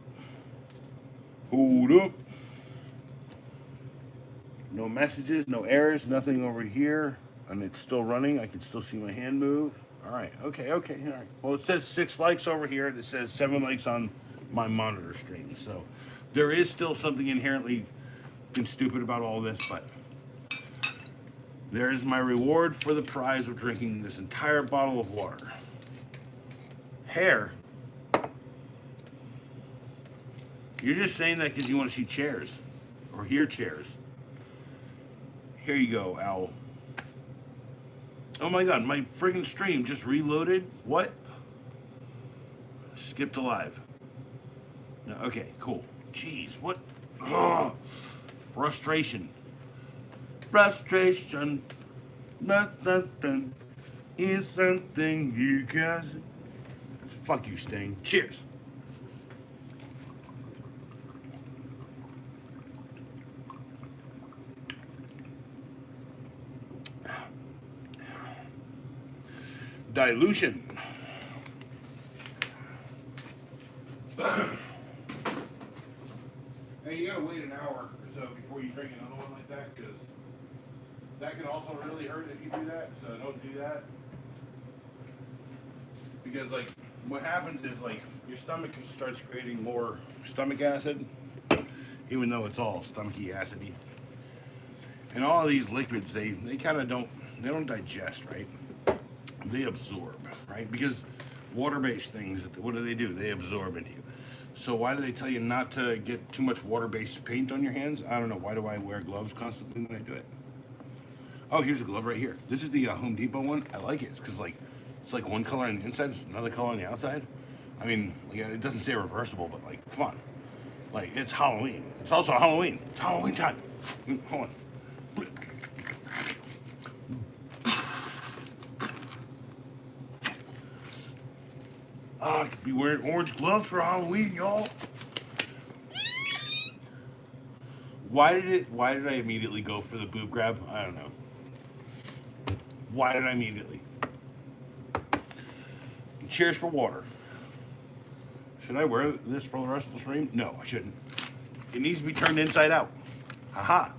No messages, no errors, nothing over here. And it's still running. I can still see my hand move. All right. Okay. All right. Well, it says 6 likes over here, and it says 7 likes on my monitor stream. So there is still something inherently stupid about all this, but there is my reward for the prize of drinking this entire bottle of water. Hair. You're just saying that because you want to see chairs or hear chairs. Here you go, Owl. Oh my god, my friggin' stream just reloaded? What? Skip to live. No, okay, cool. Jeez, what? Ugh. Frustration. Frustration. Nothing is something you guys. Fuck you, Sting. Cheers. Dilution. Hey, you gotta wait an hour or so before you drink another one like that, because that can also really hurt if you do that. So don't do that. Because like, what happens is like your stomach starts creating more stomach acid, even though it's all stomachy acidy. And all of these liquids, they kind of don't digest, right? They absorb, right? Because water-based things, what do? They absorb into you. So why do they tell you not to get too much water-based paint on your hands? I don't know. Why do I wear gloves constantly when I do it? Oh, here's a glove right here. This is the Home Depot one. I like it. It's because like it's like one color on the inside, another color on the outside. I mean, like, it doesn't say reversible, but like, come on. Like, it's Halloween. It's also Halloween. It's Halloween time. Hold on. I could be wearing orange gloves for Halloween, y'all. Why did I immediately go for the boob grab? I don't know. Why did I immediately? Cheers for water. Should I wear this for the rest of the stream? No, I shouldn't. It needs to be turned inside out. Haha.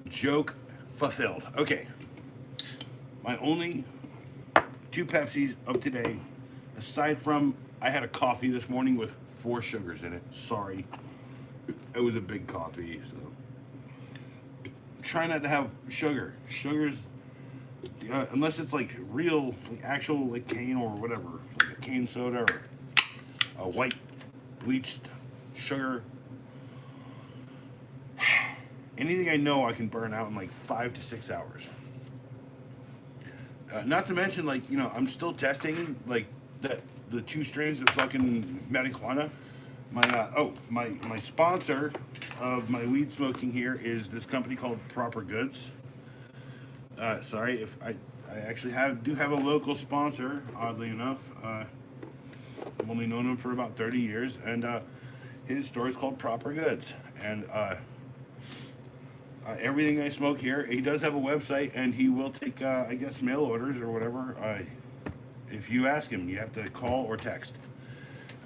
Joke fulfilled. Okay. My only 2 Pepsis of today, aside from I had a coffee this morning with 4 sugars in it. Sorry. It was a big coffee, so try not to have sugar. Sugar's unless it's like real, like actual like cane or whatever, like a cane soda or a white bleached sugar. Anything I know I can burn out in like 5 to 6 hours. Not to mention, like, you know, I'm still testing like the 2 strains of fucking marijuana. My sponsor of my weed smoking here is this company called Proper Goods. Sorry if I actually do have a local sponsor, oddly enough. I've only known him for about 30 years, and his store is called Proper Goods. And everything I smoke here, he does have a website, and he will take, I guess, mail orders or whatever. If you ask him, you have to call or text.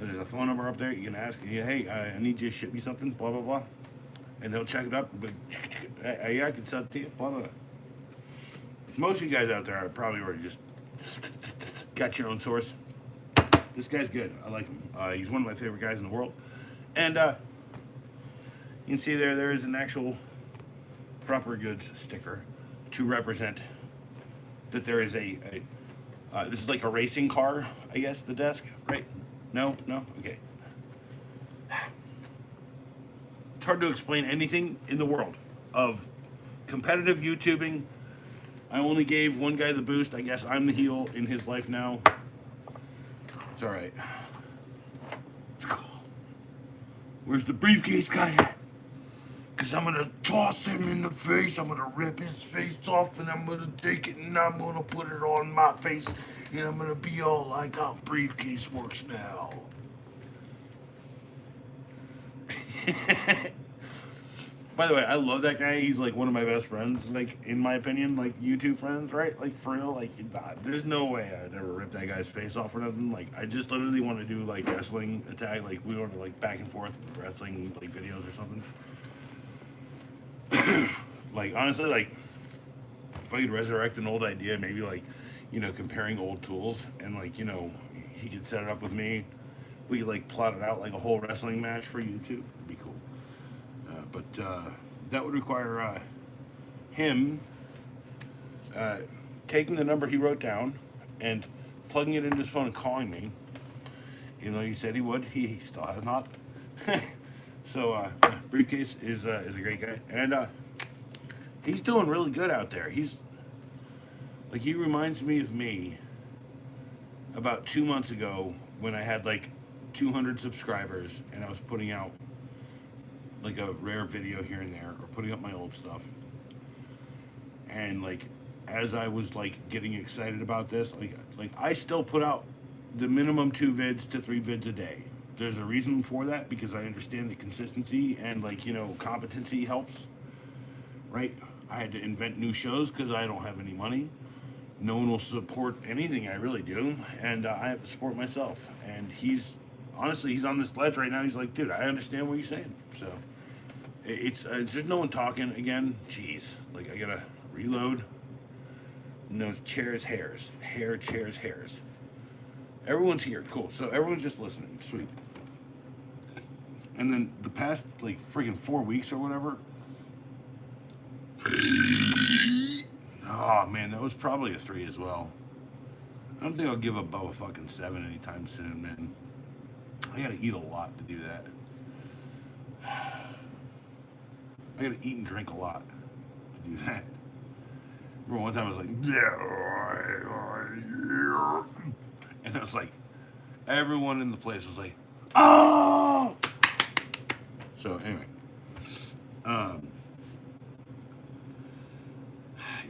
There's a phone number up there. You can ask, hey, I need you to ship me something, blah, blah, blah. And they'll check it up. But yeah, I can sell it to you, blah, blah, blah. Most of you guys out there are probably already just got your own source. This guy's good. I like him. He's one of my favorite guys in the world. And you can see there is an actual Proper Goods sticker to represent that there is this is like a racing car, I guess, the desk, right? No? Okay. It's hard to explain anything in the world of competitive YouTubing. I only gave one guy the boost. I guess I'm the heel in his life now. It's alright. It's cool. Where's the briefcase guy at? Because I'm going to toss him in the face. I'm going to rip his face off, and I'm going to take it, and I'm going to put it on my face, and I'm going to be all like how briefcase works now. By the way, I love that guy. He's like one of my best friends, like, in my opinion, like YouTube friends, right? Like, for real, like, there's no way I'd ever rip that guy's face off or nothing. Like, I just literally want to do like wrestling attack, like we want to like back and forth wrestling like videos or something. Like, honestly, like, if I could resurrect an old idea, maybe like, you know, comparing old tools, and like, you know, he could set it up with me. We could like plot it out like a whole wrestling match for YouTube. It'd be cool. But that would require him taking the number he wrote down and plugging it into his phone and calling me. You know, he said he would. He still has not. So Briefcase is a great guy, and he's doing really good out there. He's like, he reminds me of me about 2 months ago when I had like 200 subscribers, and I was putting out like a rare video here and there, or putting up my old stuff. And like, as I was like getting excited about this, like I still put out the minimum 2 vids to 3 vids a day. There's a reason for that, because I understand that consistency and like, you know, competency helps, right? I had to invent new shows because I don't have any money. No one will support anything I really do, and I have to support myself. And he's honestly, he's on this ledge right now. He's like, dude, I understand what you're saying. So it's there's no one talking again. Jeez, like I gotta reload. No, chairs, hairs, hair, chairs, hairs. Everyone's here, cool. So everyone's just listening, sweet. And then the past like freaking 4 weeks or whatever. Oh man, that was probably a 3 as well. I don't think I'll give above a fucking 7 anytime soon, man. I gotta eat a lot to do that. I gotta eat and drink a lot to do that. Remember one time I was like, and I was like, everyone in the place was like, oh! So anyway,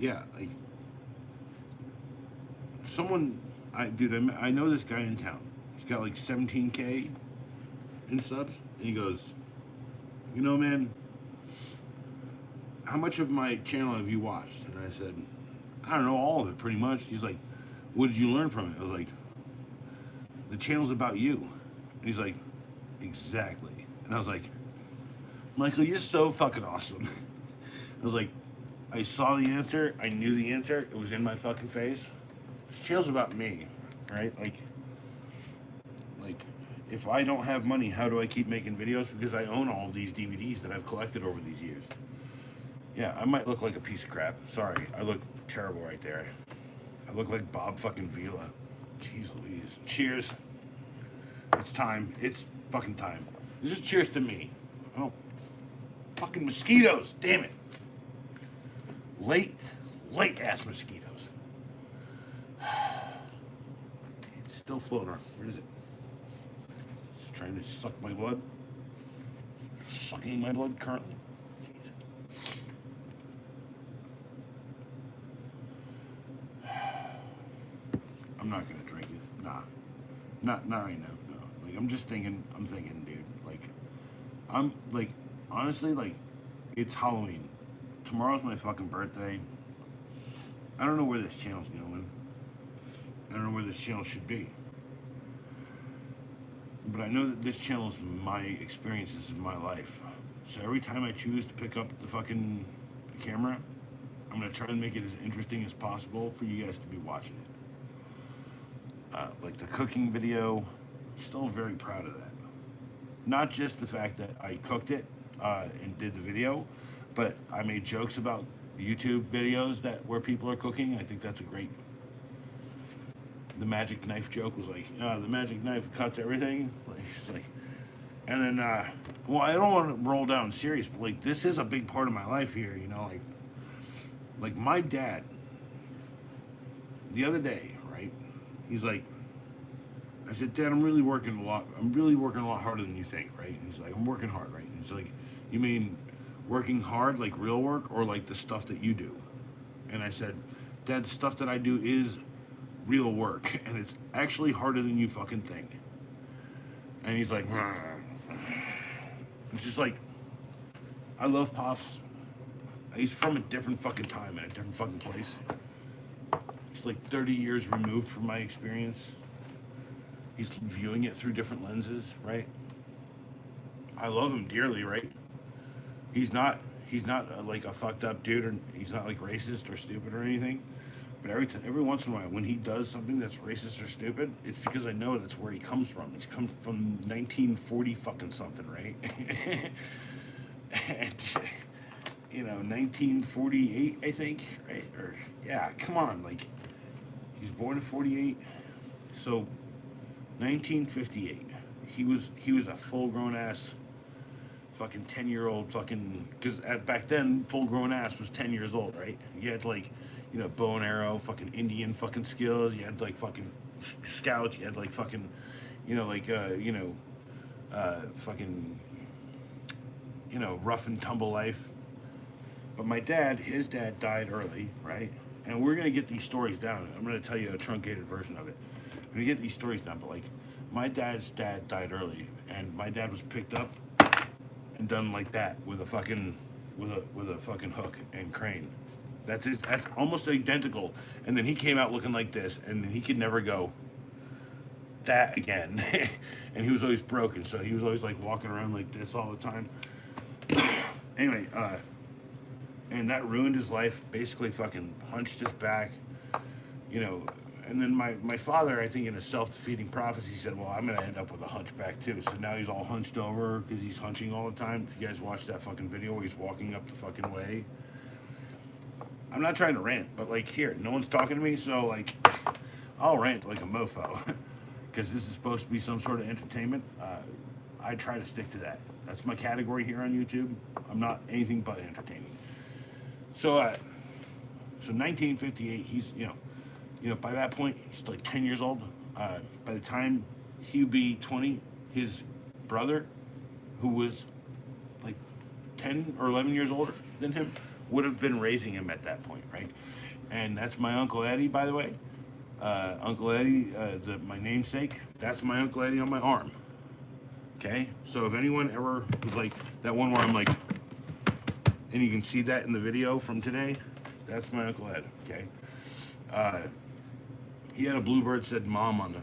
yeah, like someone, I know this guy in town. He's got like 17K in subs, and he goes, you know, man, how much of my channel have you watched? And I said, I don't know, all of it pretty much. He's like, what did you learn from it? I was like, the channel's about you. And he's like, exactly. And I was like, Michael, you're so fucking awesome. I was like, I saw the answer. I knew the answer. It was in my fucking face. This channel's about me, right? Like, if I don't have money, how do I keep making videos? Because I own all of these DVDs that I've collected over these years. Yeah, I might look like a piece of crap. Sorry, I look terrible right there. I look like Bob fucking Vila. Jeez Louise. Cheers. It's time. It's fucking time. This is cheers to me. I don't... Fucking mosquitoes. Damn it. Late ass mosquitoes. It's still floating around. Where is it? It's trying to suck my blood. Sucking my blood currently. I'm not gonna drink it. Nah. Not right now. No. Like I'm thinking, dude. Like I'm like honestly, like it's Halloween. Tomorrow's my fucking birthday. I don't know where this channel's going. I don't know where this channel should be. But I know that this channel is my experiences in my life. So every time I choose to pick up the fucking camera, I'm gonna try to make it as interesting as possible for you guys to be watching it. Like the cooking video, still very proud of that. Not just the fact that I cooked it and did the video, but I made jokes about YouTube videos where people are cooking. I think that's a great. The magic knife joke was like, the magic knife cuts everything. Like, it's like, and then, well, I don't want to roll down serious, but like this is a big part of my life here, you know, like my dad. The other day, right? He's like, I said, Dad, I'm really working a lot harder than you think, right? And he's like, I'm working hard, right? And he's like, you mean working hard, like real work, or like the stuff that you do? And I said, Dad, the stuff that I do is real work, and it's actually harder than you fucking think. And he's like, it's just like, I love Pops. He's from a different fucking time and a different fucking place. He's like 30 years removed from my experience. He's viewing it through different lenses, right? I love him dearly, right? He's not like a fucked up dude, or he's not like racist or stupid or anything. But every once in a while, when he does something that's racist or stupid, it's because I know that's where he comes from. He's come from 1940 fucking something, right? And, you know, 1948, I think, right? Or yeah, come on, like he's born in 48, so 1958. He was a full-grown ass, fucking 10-year-old fucking. Because back then, full-grown ass was 10 years old, right? You had like, you know, bow and arrow, fucking Indian fucking skills. You had like fucking scouts. You had like fucking, like fucking rough and tumble life. But his dad died early, right? And we're gonna get these stories down. I'm gonna tell you a truncated version of it. I'm gonna get these stories down, but like my dad's dad died early, and my dad was picked up and done like that with a fucking fucking hook and crane. That's almost identical. And then he came out looking like this, and then he could never go that again. And he was always broken, so he was always like walking around like this all the time. Anyway, and that ruined his life. Basically, fucking hunched his back, you know. And then my father, I think, in a self-defeating prophecy, said, "Well, I'm gonna end up with a hunchback too." So now he's all hunched over because he's hunching all the time. If you guys watch that fucking video where he's walking up the fucking way, I'm not trying to rant, but like here, no one's talking to me, so like I'll rant like a mofo because this is supposed to be some sort of entertainment. I try to stick to that. That's my category here on YouTube. I'm not anything but entertaining. So 1958, he's by that point he's like 10 years old. By the time he would be 20, his brother, who was like 10 or 11 years older than him, would have been raising him at that point, right? And that's my Uncle Eddie, by the way. Uncle Eddie, my namesake, that's my Uncle Eddie on my arm. Okay? So if anyone ever was like, that one where I'm like, and you can see that in the video from today, that's my Uncle Ed, okay? He had a bluebird said mom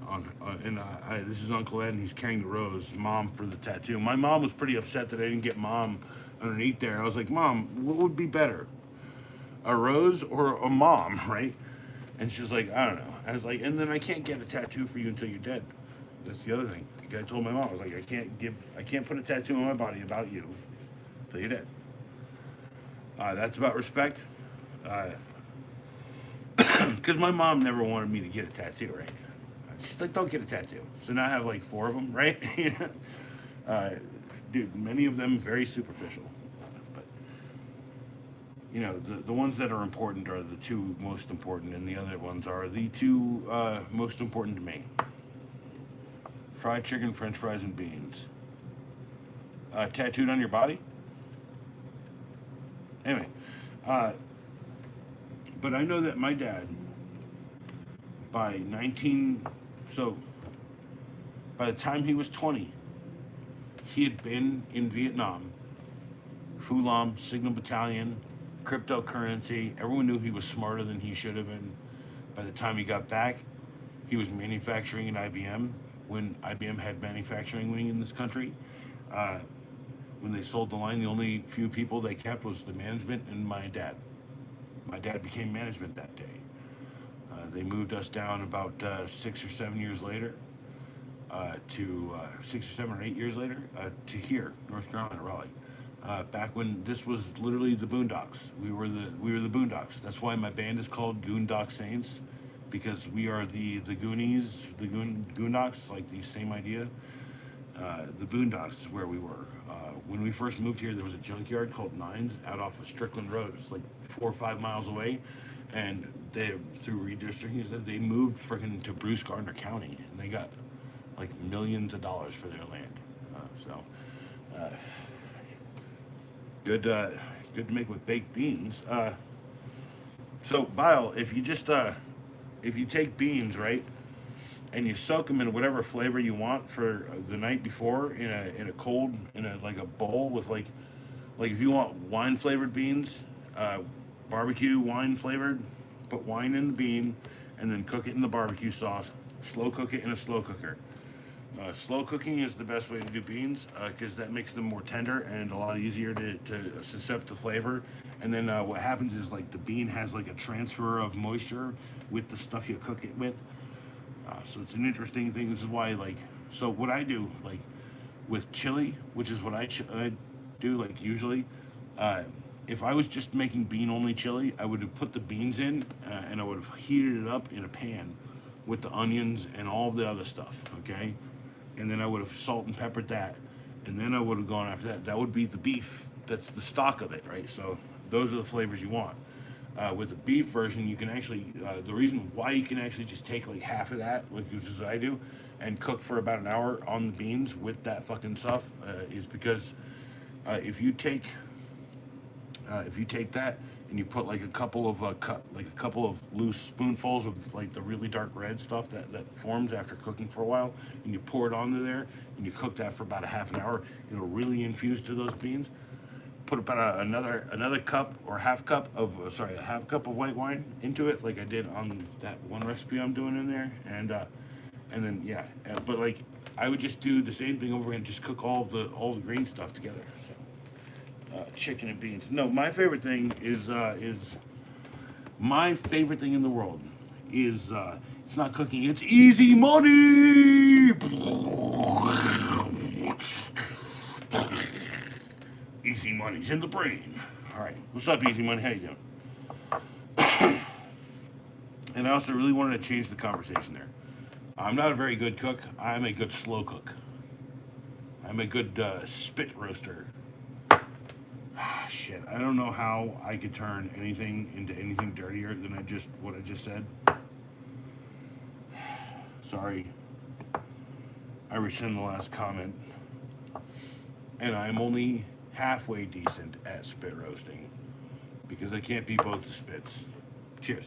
this is Uncle Ed, and he's carrying the rose, mom, for the tattoo. My mom was pretty upset that I didn't get mom underneath there. I was like, Mom, what would be better? A rose or a mom, right? And she's like, I don't know. I was like, and then I can't get a tattoo for you until you're dead. That's the other thing. I told my mom, I was like, I can't put a tattoo on my body about you until you're dead. That's about respect. Because my mom never wanted me to get a tattoo, right? She's like, don't get a tattoo. So now I have like 4 of them, right? Dude, many of them very superficial. But, the ones that are important are the 2 most important, and the other ones are the 2 most important to me. Fried chicken, french fries, and beans. Tattooed on your body? Anyway, but I know that my dad, by the time he was 20, he had been in Vietnam, Phu Lam, Signal Battalion, cryptocurrency. Everyone knew he was smarter than he should have been. By the time he got back, he was manufacturing in IBM, when IBM had manufacturing wing in this country. When they sold the line, the only few people they kept was the management and my dad. My dad became management that day. They moved us down about 6 or 7 years later to 6 or 7 or 8 years later to here, North Carolina, Raleigh. Back when this was literally the Boondocks. We were the Boondocks. That's why my band is called Goondock Saints, because we are the Goonies, the Goondocks, like the same idea. The Boondocks is where we were. When we first moved here, there was a junkyard called Nines out off of Strickland Road. It's like 4 or 5 miles away, and through redistricting, they moved freaking to Bruce Gardner County, and they got like millions of dollars for their land. Good to make with baked beans. So Bile, if you take beans, right, and you soak them in whatever flavor you want for the night before in a bowl with like if you want wine flavored beans, barbecue wine flavored, put wine in the bean and then cook it in the barbecue sauce. Slow cook it in a slow cooker. Slow cooking is the best way to do beans because that makes them more tender and a lot easier to accept the flavor. And then what happens is like the bean has like a transfer of moisture with the stuff you cook it with. So it's an interesting thing. This is why so what I do with chili, which is what I do usually. If I was just making bean only chili, I would have put the beans in and I would have heated it up in a pan with the onions and all the other stuff. Okay. And then I would have salt and peppered that, and then I would have gone after that. That would be the beef. That's the stock of it, right? So those are the flavors you want. With the beef version, you can actually, the reason why you can actually just take like half of that, which is what I do, and cook for about an hour on the beans with that fucking stuff, is because if you take that and you put like a couple of like a couple of loose spoonfuls of like the really dark red stuff that forms after cooking for a while, and you pour it onto there and you cook that for about a half an hour, it'll really infuse to those beans. Put about another cup or half cup of a half cup of white wine into it, like I did on that one recipe I'm doing in there, and then yeah, but like I would just do the same thing over and just cook all the green stuff together. So chicken and beans. No, my favorite thing is my favorite thing in the world is it's not cooking, it's easy money. Easy money's in the brain. All right, what's up, Easy Money? How you doing? And I also really wanted to change the conversation there. I'm not a very good cook. I'm a good slow cook. I'm a good spit roaster. Shit, I don't know how I could turn anything into anything dirtier than what I just said. Sorry. I rescind the last comment. And I'm only halfway decent at spit roasting because I can't be both the spits. Cheers.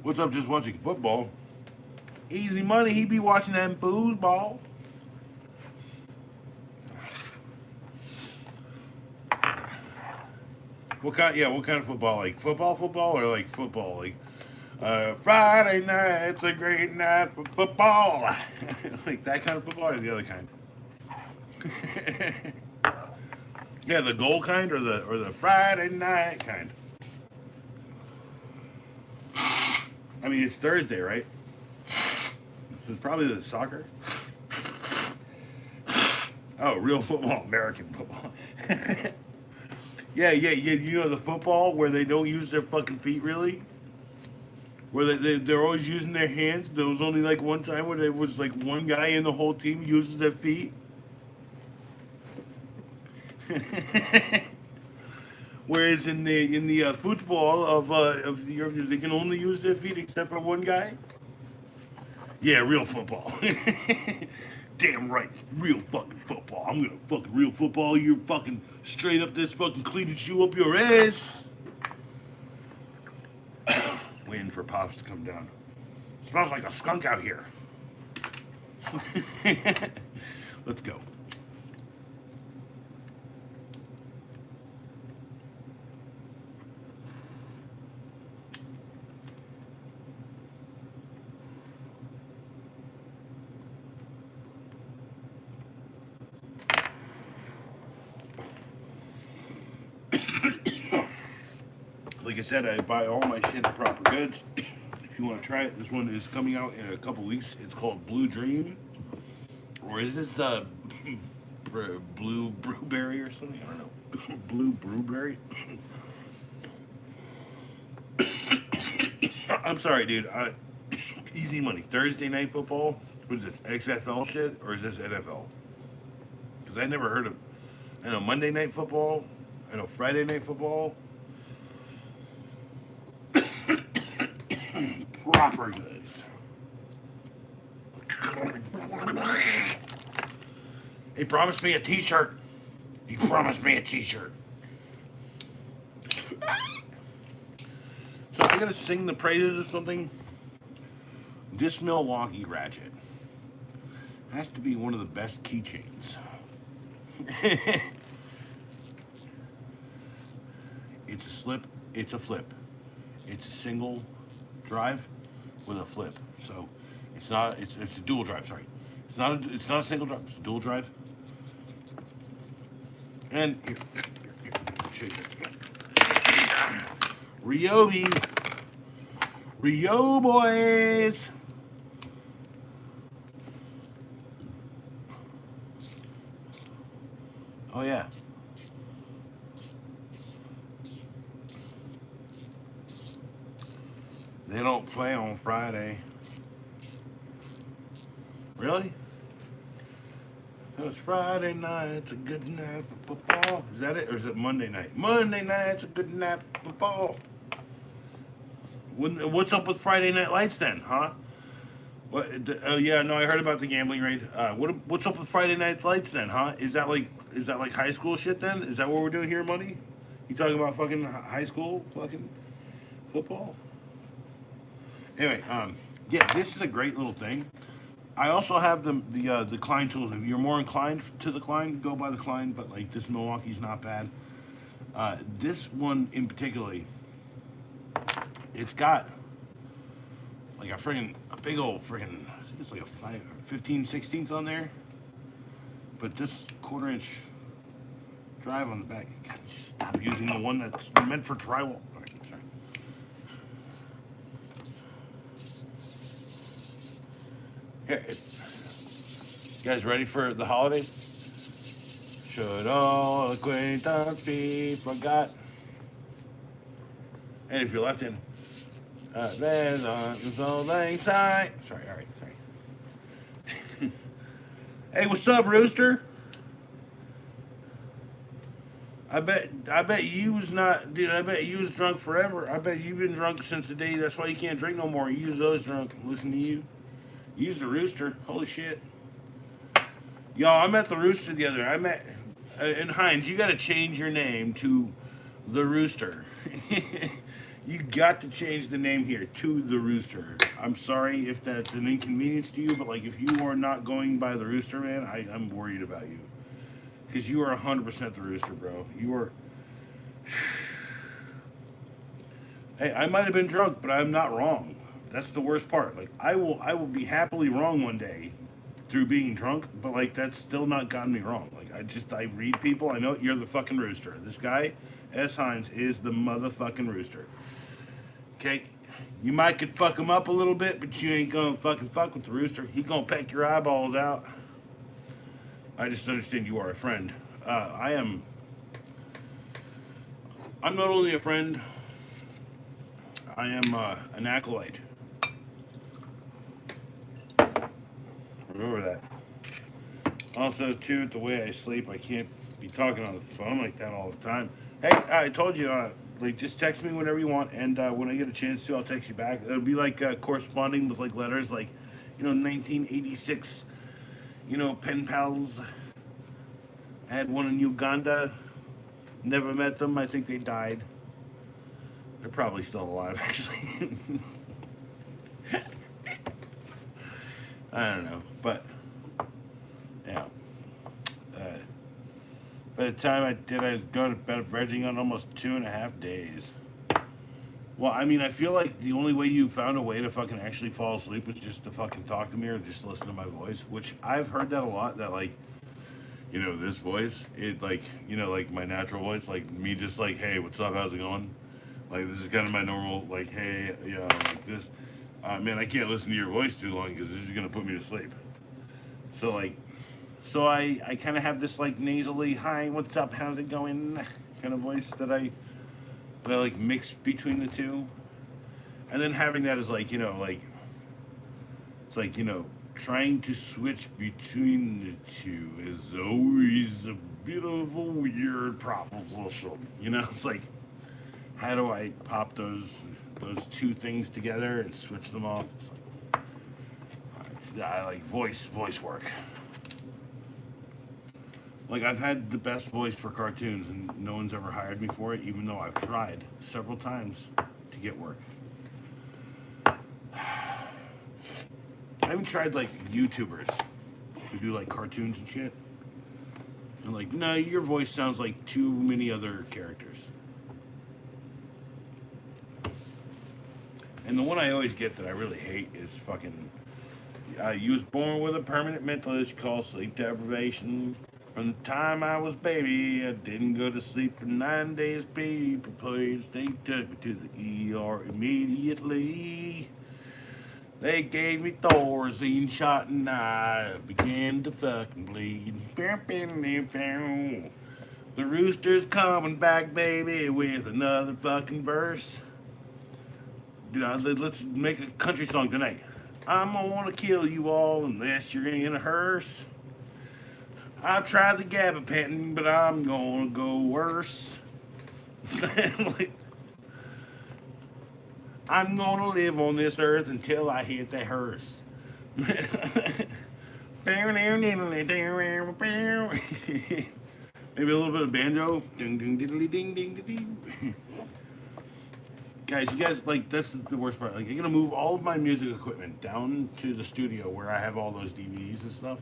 What's up, just watching football? Easy Money, he be watching them foosball. What kind of football? Like football or like football? Like Friday night's a great night for football. Like that kind of football or the other kind? Yeah, the goal kind or the Friday night kind. I mean, it's Thursday, right? So it's probably the soccer. Oh, real football, American football. Yeah. You know the football where they don't use their fucking feet really? Where they're always using their hands. There was only like one time where there was like one guy in the whole team uses their feet. Whereas in the football of Europe, they can only use their feet except for one guy. Yeah, real football. Damn right, real fucking football. I'm gonna fucking real football. You're fucking straight up this fucking cleated shoe up your ass. Waiting for Pops to come down. Smells like a skunk out here. Let's go. Like I said, I buy all my shit at Proper Goods. If you want to try it, this one is coming out in a couple weeks. It's called Blue Dream. Or is this the Blue Brewberry or something? I don't know. Blue Brewberry? I'm sorry, dude. Easy Money. Thursday Night Football? Was this XFL shit or is this NFL? Because I never heard of. I know Monday Night Football. I know Friday Night Football. Proper Goods. He promised me a t-shirt. He promised me a t-shirt. So if I'm gonna sing the praises of something, this Milwaukee ratchet has to be one of the best keychains. It's a slip, it's a flip. It's a single drive with a flip. So it's a dual drive, sorry. It's not a single drive, it's a dual drive. And here, show you this. Ryobi. Rio boys. Oh yeah. They don't play on Friday. Really? 'Cause Friday night's a good night for football. Is that it? Or is it Monday night? Monday night's a good night for football. What's up with Friday Night Lights then, huh? What? Oh yeah, no, I heard about the gambling raid. What's up with Friday Night Lights then, huh? Is that like high school shit then? Is that what we're doing here, money? You talking about fucking high school fucking football? Anyway, yeah, this is a great little thing. I also have the Klein tools. If you're more inclined to the Klein, go by the Klein. But like this Milwaukee's not bad. This one in particular, it's got like a big old friggin', I think it's like a 15/16 on there. But this 1/4 inch drive on the back. God, stop using the one that's meant for drywall. All right, sorry. Here, you guys ready for the holidays? Should all acquaintance be forgot? And if you're left-handed, there's so side. Sorry, all right, sorry. Hey, what's up, Rooster? I bet you was not, dude. I bet you was drunk forever. I bet you've been drunk since the day. That's why you can't drink no more. You use those drunk. Listen to you. Use the Rooster. Holy shit. Y'all, I met the Rooster the other. I met and Hines. You got to change your name to the Rooster. You got to change the name here to the Rooster. I'm sorry if that's an inconvenience to you, but like if you are not going by the Rooster, man, I'm worried about you because you are 100% the Rooster, bro. You are. Hey, I might have been drunk, but I'm not wrong. That's the worst part. Like I will be happily wrong one day through being drunk, but like that's still not gotten me wrong. Like I read people. I know you're the fucking Rooster. This guy, S. Hines, is the motherfucking Rooster. Okay, you might could fuck him up a little bit, but you ain't gonna fucking fuck with the Rooster. He gonna peck your eyeballs out. I just understand you are a friend. I'm not only a friend. I am an acolyte. Remember that. Also, too, the way I sleep, I can't be talking on the phone like that all the time. Hey, I told you, like, just text me whenever you want, and when I get a chance to, I'll text you back. It'll be like corresponding with like letters, like 1986. Pen pals. I had one in Uganda. Never met them. I think they died. They're probably still alive, actually. I don't know, but yeah. By the time I did, I was going to bed verging on almost 2.5 days. Well, I mean, I feel like the only way you found a way to fucking actually fall asleep was just to fucking talk to me or just listen to my voice, which I've heard that a lot. That like, this voice, it like, like my natural voice, like me, just like, hey, what's up? How's it going? Like this is kind of my normal, like, hey, yeah, like this. Man, I can't listen to your voice too long because this is gonna put me to sleep. So like, I kind of have this like nasally, hi, what's up, how's it going, kind of voice that I like mix between the two, and then having that is like, like it's like trying to switch between the two is always a bit of a weird proposition. It's like, how do I pop those two things together and switch them off? I like voice work. Like I've had the best voice for cartoons, and no one's ever hired me for it, even though I've tried several times to get work. I even tried like YouTubers who do like cartoons and shit. And like, no, your voice sounds like too many other characters. And the one I always get that I really hate is fucking. You was born with a permanent mental issue called sleep deprivation. From the time I was baby, I didn't go to sleep for 9 days. People, please, they took me to the ER immediately. They gave me Thorazine shot and I began to fucking bleed. The Rooster's coming back, baby, with another fucking verse. Let's make a country song tonight. I'm gonna kill you all unless you're in a hearse. I've tried the gabapentin, but I'm gonna go worse. Like, I'm gonna live on this earth until I hit the hearse. Maybe a little bit of banjo. Ding ding diddly ding ding ding ding. Guys, you guys, like, that's the worst part. Like, I'm gonna move all of my music equipment down to the studio where I have all those DVDs and stuff.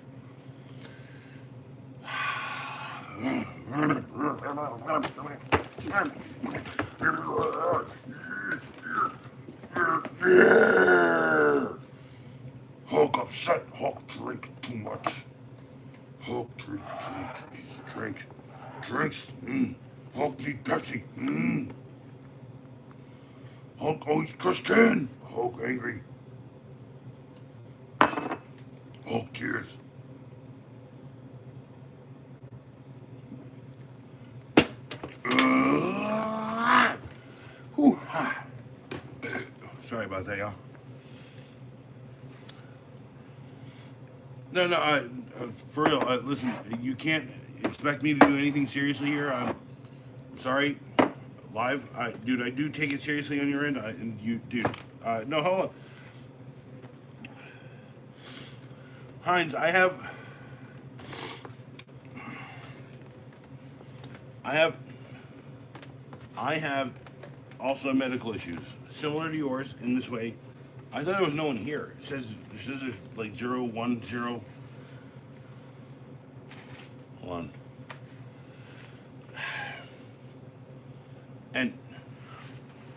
Hulk upset. Hulk drink too much. Hulk drinks. Hulk need Pepsi. Hulk always just can. Hulk angry. Hulk tears. Whew. Sorry about that, y'all. No, for real. Listen, you can't expect me to do anything seriously here. I'm sorry. Live, dude, I do take it seriously on your end. And you, dude, no, hold on. Heinz, I have also medical issues similar to yours in this way. I thought there was no one here. It says there's like 010. Hold on. And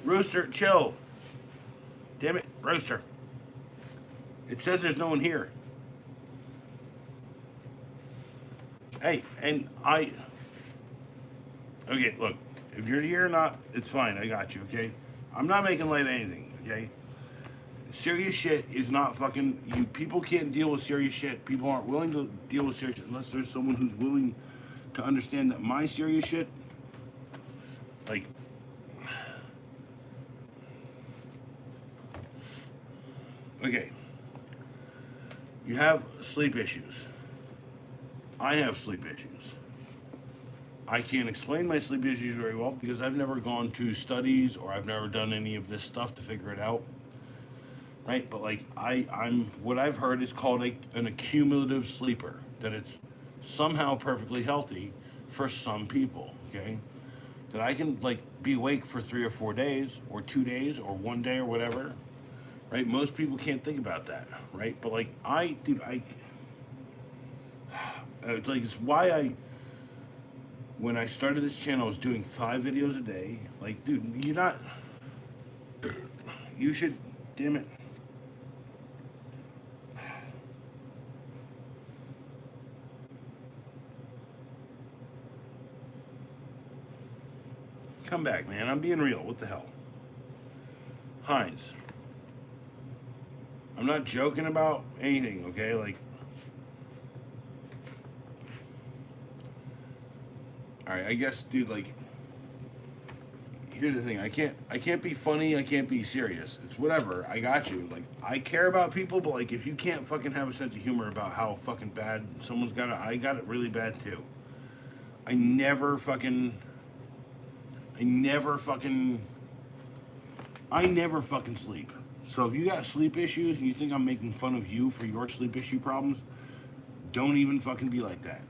Rooster, chill. Damn it, Rooster. It says there's no one here. Hey, and okay, look, if you're here or not, it's fine. I got you, okay? I'm not making light of anything, okay? Serious shit is not fucking, you people can't deal with serious shit. People aren't willing to deal with serious shit unless there's someone who's willing to understand that my serious shit, like, okay, you have sleep issues. I have sleep issues. I can't explain my sleep issues very well because I've never gone to studies or I've never done any of this stuff to figure it out. Right? But like I'm what I've heard is called an accumulative sleeper. That it's somehow perfectly healthy for some people. Okay? That I can like be awake for 3 or 4 days or 2 days or 1 day or whatever. Right? Most people can't think about that. Right? But like it's like it's why when I started this channel, I was doing 5 videos a day. Like, dude, you should, damn it. Come back, man. I'm being real. What the hell? Heinz. I'm not joking about anything, okay? Like, alright, I guess, dude, like, here's the thing. I can't be funny. I can't be serious. It's whatever. I got you. Like, I care about people, but, like, if you can't fucking have a sense of humor about how fucking bad someone's got it, I got it really bad, too. I never fucking sleep. So if you got sleep issues and you think I'm making fun of you for your sleep issue problems, don't even fucking be like that.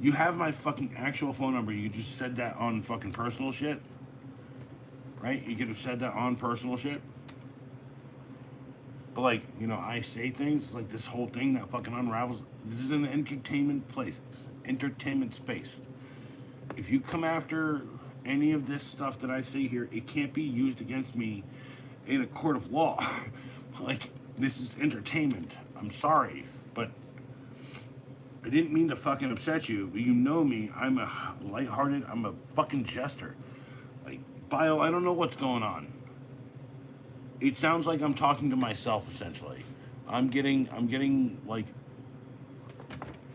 You have my fucking actual phone number. You just said that on fucking personal shit. Right? You could have said that on personal shit. But like, you know, I say things like this whole thing that fucking unravels. This is an entertainment place. Entertainment space. If you come after any of this stuff that I say here, it can't be used against me in a court of law. Like, this is entertainment. I'm sorry, but I didn't mean to fucking upset you, but you know me. I'm a lighthearted, I'm a fucking jester. Like, Bio, I don't know what's going on. It sounds like I'm talking to myself, essentially. I'm getting, like,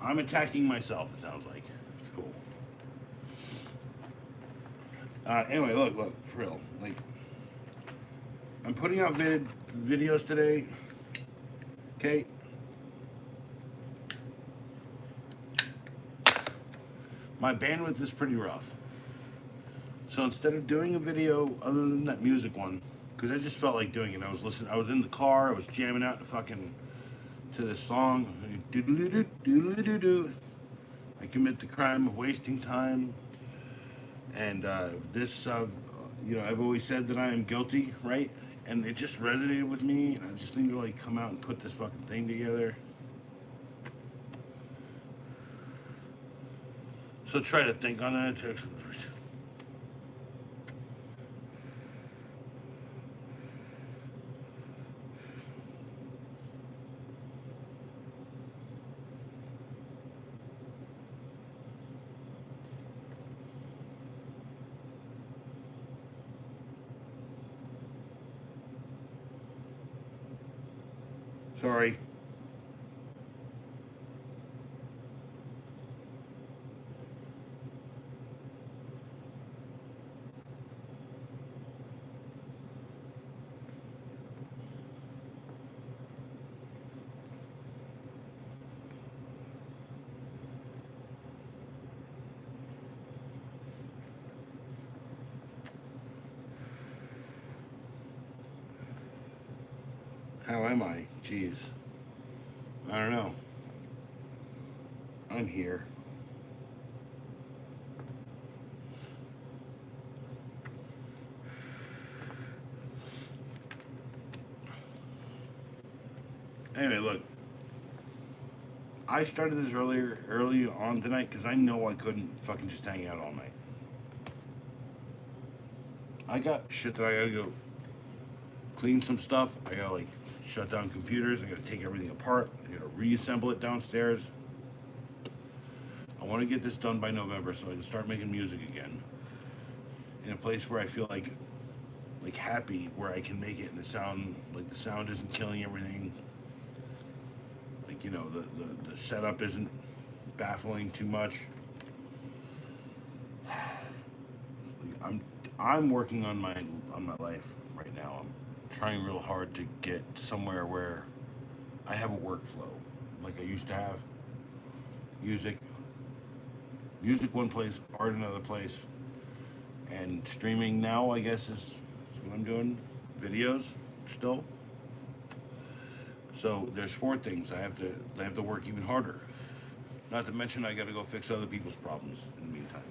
I'm attacking myself, it sounds like. It's cool. Anyway, look, for real. Like, I'm putting out videos today. Okay? my bandwidth is pretty rough. So instead of doing a video other than that music one, because I just felt like doing it. I was in the car, I was jamming out to this song. Do. I commit the crime of wasting time. And I've always said that I am guilty, right? And it just resonated with me, and I just need to like come out and put this fucking thing together. So try to think on that. Sorry. How am I? Jeez. I don't know. I'm here. Anyway, look. I started this early on tonight because I know I couldn't fucking just hang out all night. I got shit that I gotta go clean some stuff. I gotta like shut down computers. I gotta take everything apart. I gotta reassemble it downstairs. I want to get this done by November so I can start making music again. In a place where I feel like happy, where I can make it and the sound isn't killing everything. Like, you know, the setup isn't baffling too much. I'm working on my life right now. I'm trying real hard to get somewhere where I have a workflow like I used to have. Music one place, art another place, and streaming now I guess is what I'm doing. Videos still. So there's 4 things I have to work even harder. Not to mention I got to go fix other people's problems in the meantime.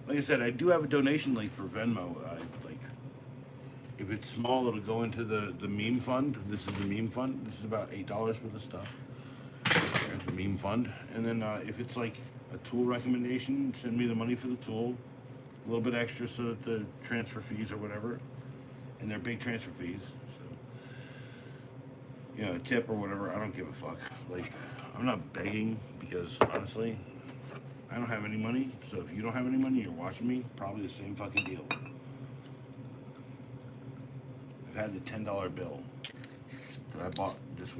Like I said, I do have a donation link for Venmo. If it's small, it'll go into the meme fund. This is the meme fund. This is about $8 for the stuff. There's the meme fund. And then if it's like a tool recommendation, send me the money for the tool. A little bit extra so that the transfer fees or whatever. And they're big transfer fees. So, you know, a tip or whatever, I don't give a fuck. Like, I'm not begging because honestly, I don't have any money. So if you don't have any money, you're watching me, probably the same fucking deal. I've had the $10 bill that I bought this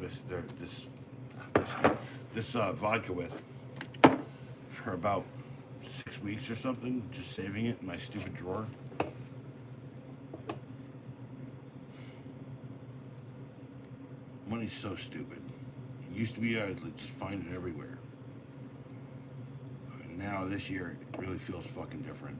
vodka with for about 6 weeks or something, just saving it in my stupid drawer. Money's so stupid. It used to be I'd just find it everywhere. And now this year it really feels fucking different.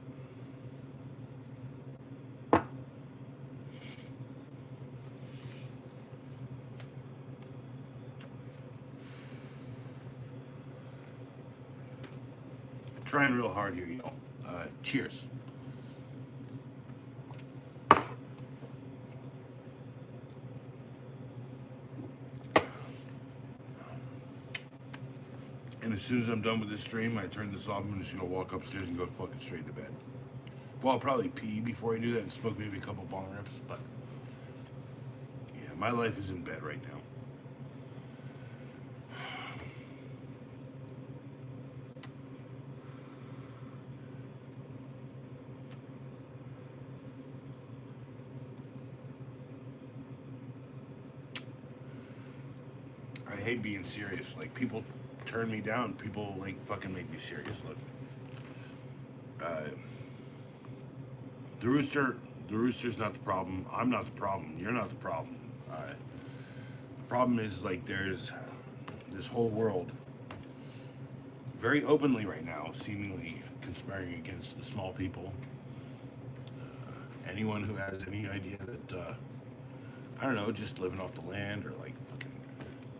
Trying real hard here, y'all. Cheers. And as soon as I'm done with this stream, I turn this off. I'm just gonna walk upstairs and go fucking straight to bed. Well, I'll probably pee before I do that and smoke maybe a couple bong rips. But yeah, my life is in bed right now. I hate being serious. Like, people turn me down. People, like, fucking make me serious. Look. The rooster's not the problem. I'm not the problem. You're not the problem. The problem is, like, there's this whole world very openly right now, seemingly conspiring against the small people. Anyone who has any idea that, I don't know, just living off the land or like fucking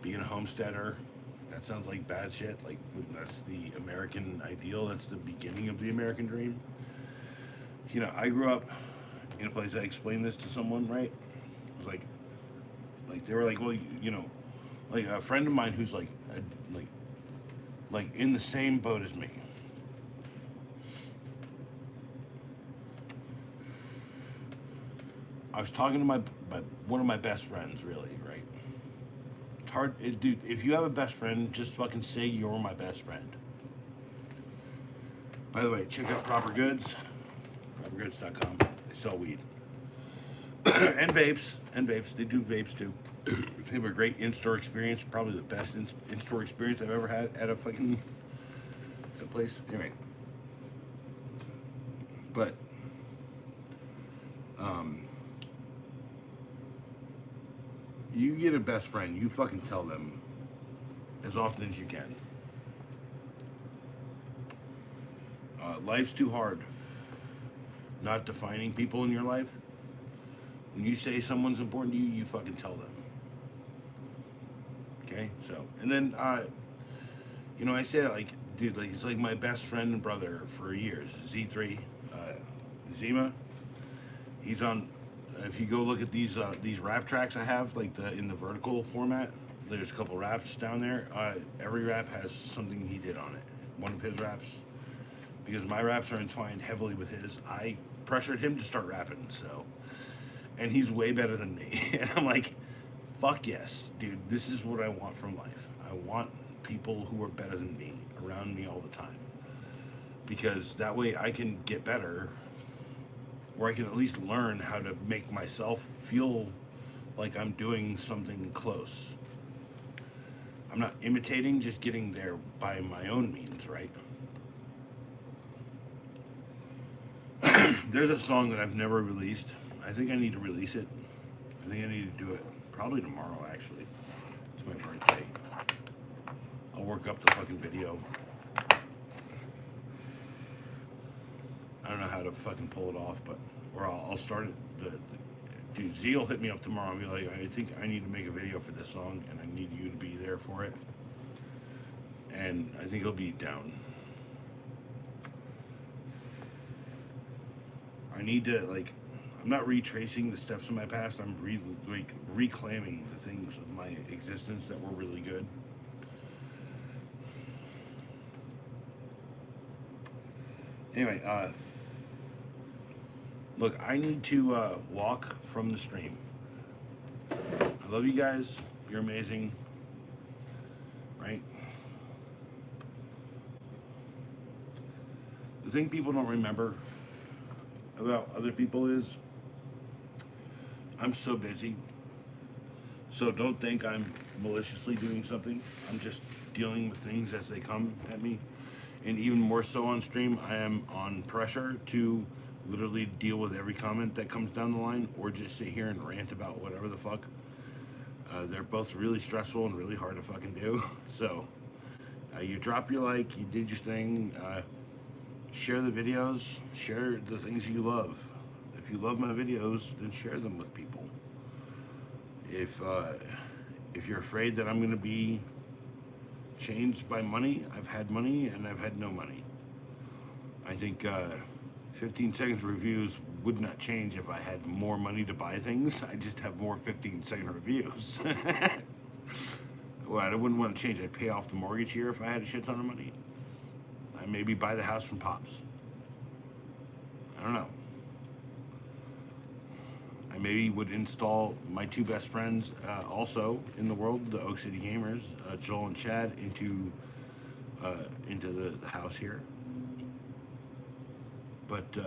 being a homesteader, that sounds like bad shit. Like, that's the American ideal. That's the beginning of the American dream. You know, I grew up in a place. I explained this to someone, right? It was like they were like, well, you know, like a friend of mine who's like in the same boat as me. I was talking to my one of my best friends, really, right? It's hard, dude. If you have a best friend, just fucking say you're my best friend. By the way, check out Proper Goods, propergoods.com. They sell weed and vapes, They do vapes too. They have a great in-store experience, probably the best in-store experience I've ever had at a fucking place. Anyway, but you get a best friend, you fucking tell them as often as you can. Life's too hard. Not defining people in your life. When you say someone's important to you, you fucking tell them. Okay, so and then you know, I say like, dude, like he's like my best friend and brother for years. Z3, Zima. He's on. If you go look at these rap tracks I have, like in the vertical format, there's a couple raps down there. Every rap has something he did on it. One of his raps, because my raps are entwined heavily with his. I pressured him to start rapping, so, and he's way better than me. And I'm like, fuck yes, dude. This is what I want from life. I want people who are better than me around me all the time, because that way I can get better, or I can at least learn how to make myself feel like I'm doing something close. I'm not imitating, just getting there by my own means, right? There's a song that I've never released. I think I need to release it. I think I need to do it probably tomorrow, actually. It's my birthday. I'll work up the fucking video. I don't know how to fucking pull it off, but or I'll start it. Dude, Z will hit me up tomorrow and be like, I think I need to make a video for this song, and I need you to be there for it. And I think he'll be down. I need to, like, I'm not retracing the steps of my past. I'm reclaiming the things of my existence that were really good. Anyway, look, I need to walk from the stream. I love you guys. You're amazing. Right? The thing people don't remember about other people is I'm so busy. So don't think I'm maliciously doing something. I'm just dealing with things as they come at me. And even more so on stream, I am on pressure to literally deal with every comment that comes down the line, or just sit here and rant about whatever the fuck. They're both really stressful and really hard to fucking do. So you drop your like, you did your thing, share the videos, share the things you love. If you love my videos, then share them with people. If you're afraid that I'm gonna be changed by money, I've had money and I've had no money. I think 15 seconds reviews would not change if I had more money to buy things. I just have more 15-second reviews. Well, I wouldn't want to change. I'd pay off the mortgage here if I had a shit ton of money. I maybe buy the house from Pops. I don't know. I maybe would install my two best friends also in the world, the Oak City Gamers, Joel and Chad, into the house here. But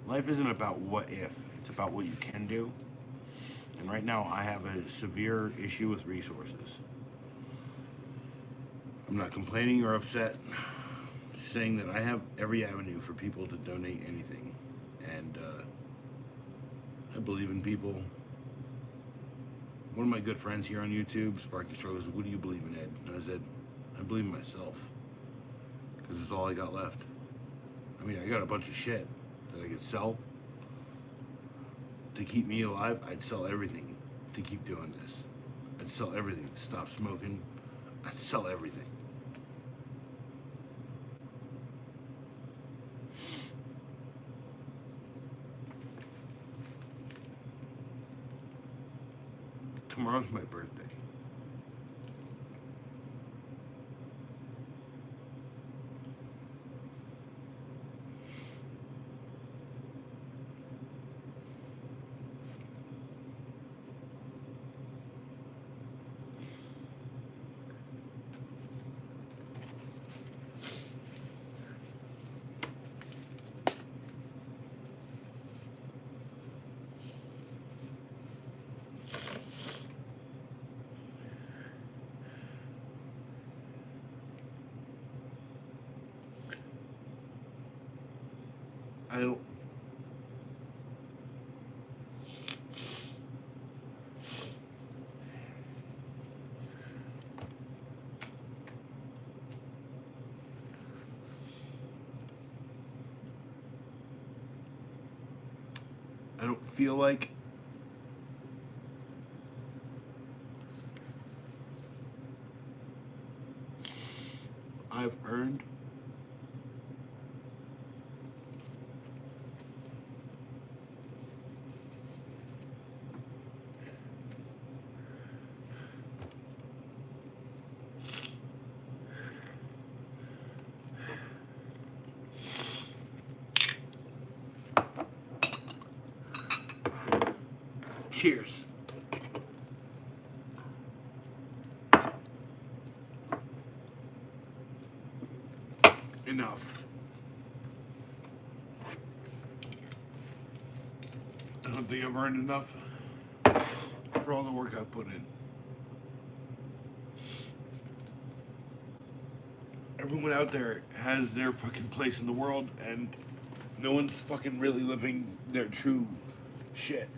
life isn't about what if, it's about what you can do. And right now I have a severe issue with resources. I'm not complaining or upset, just saying that I have every avenue for people to donate anything. And I believe in people. One of my good friends here on YouTube, Sparky Struggles, what do you believe in, Ed? And I said, I believe in myself. Because it's all I got left. I mean, I got a bunch of shit that I could sell. To keep me alive, I'd sell everything to keep doing this. I'd sell everything to stop smoking. I'd sell everything. Tomorrow's my birthday. I don't. I don't feel like I've earned cheers. Enough. I don't think I've earned enough for all the work I've put in. Everyone out there has their fucking place in the world, and no one's fucking really living their true shit.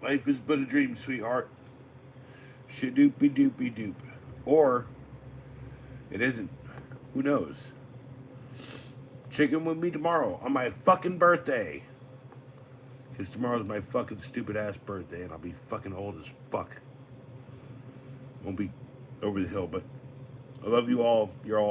Life is but a dream, sweetheart. Shadoopy doopy doop. Or it isn't. Who knows? Chicken with me tomorrow on my fucking birthday. Because tomorrow's my fucking stupid ass birthday and I'll be fucking old as fuck. Won't be over the hill, but I love you all. You're all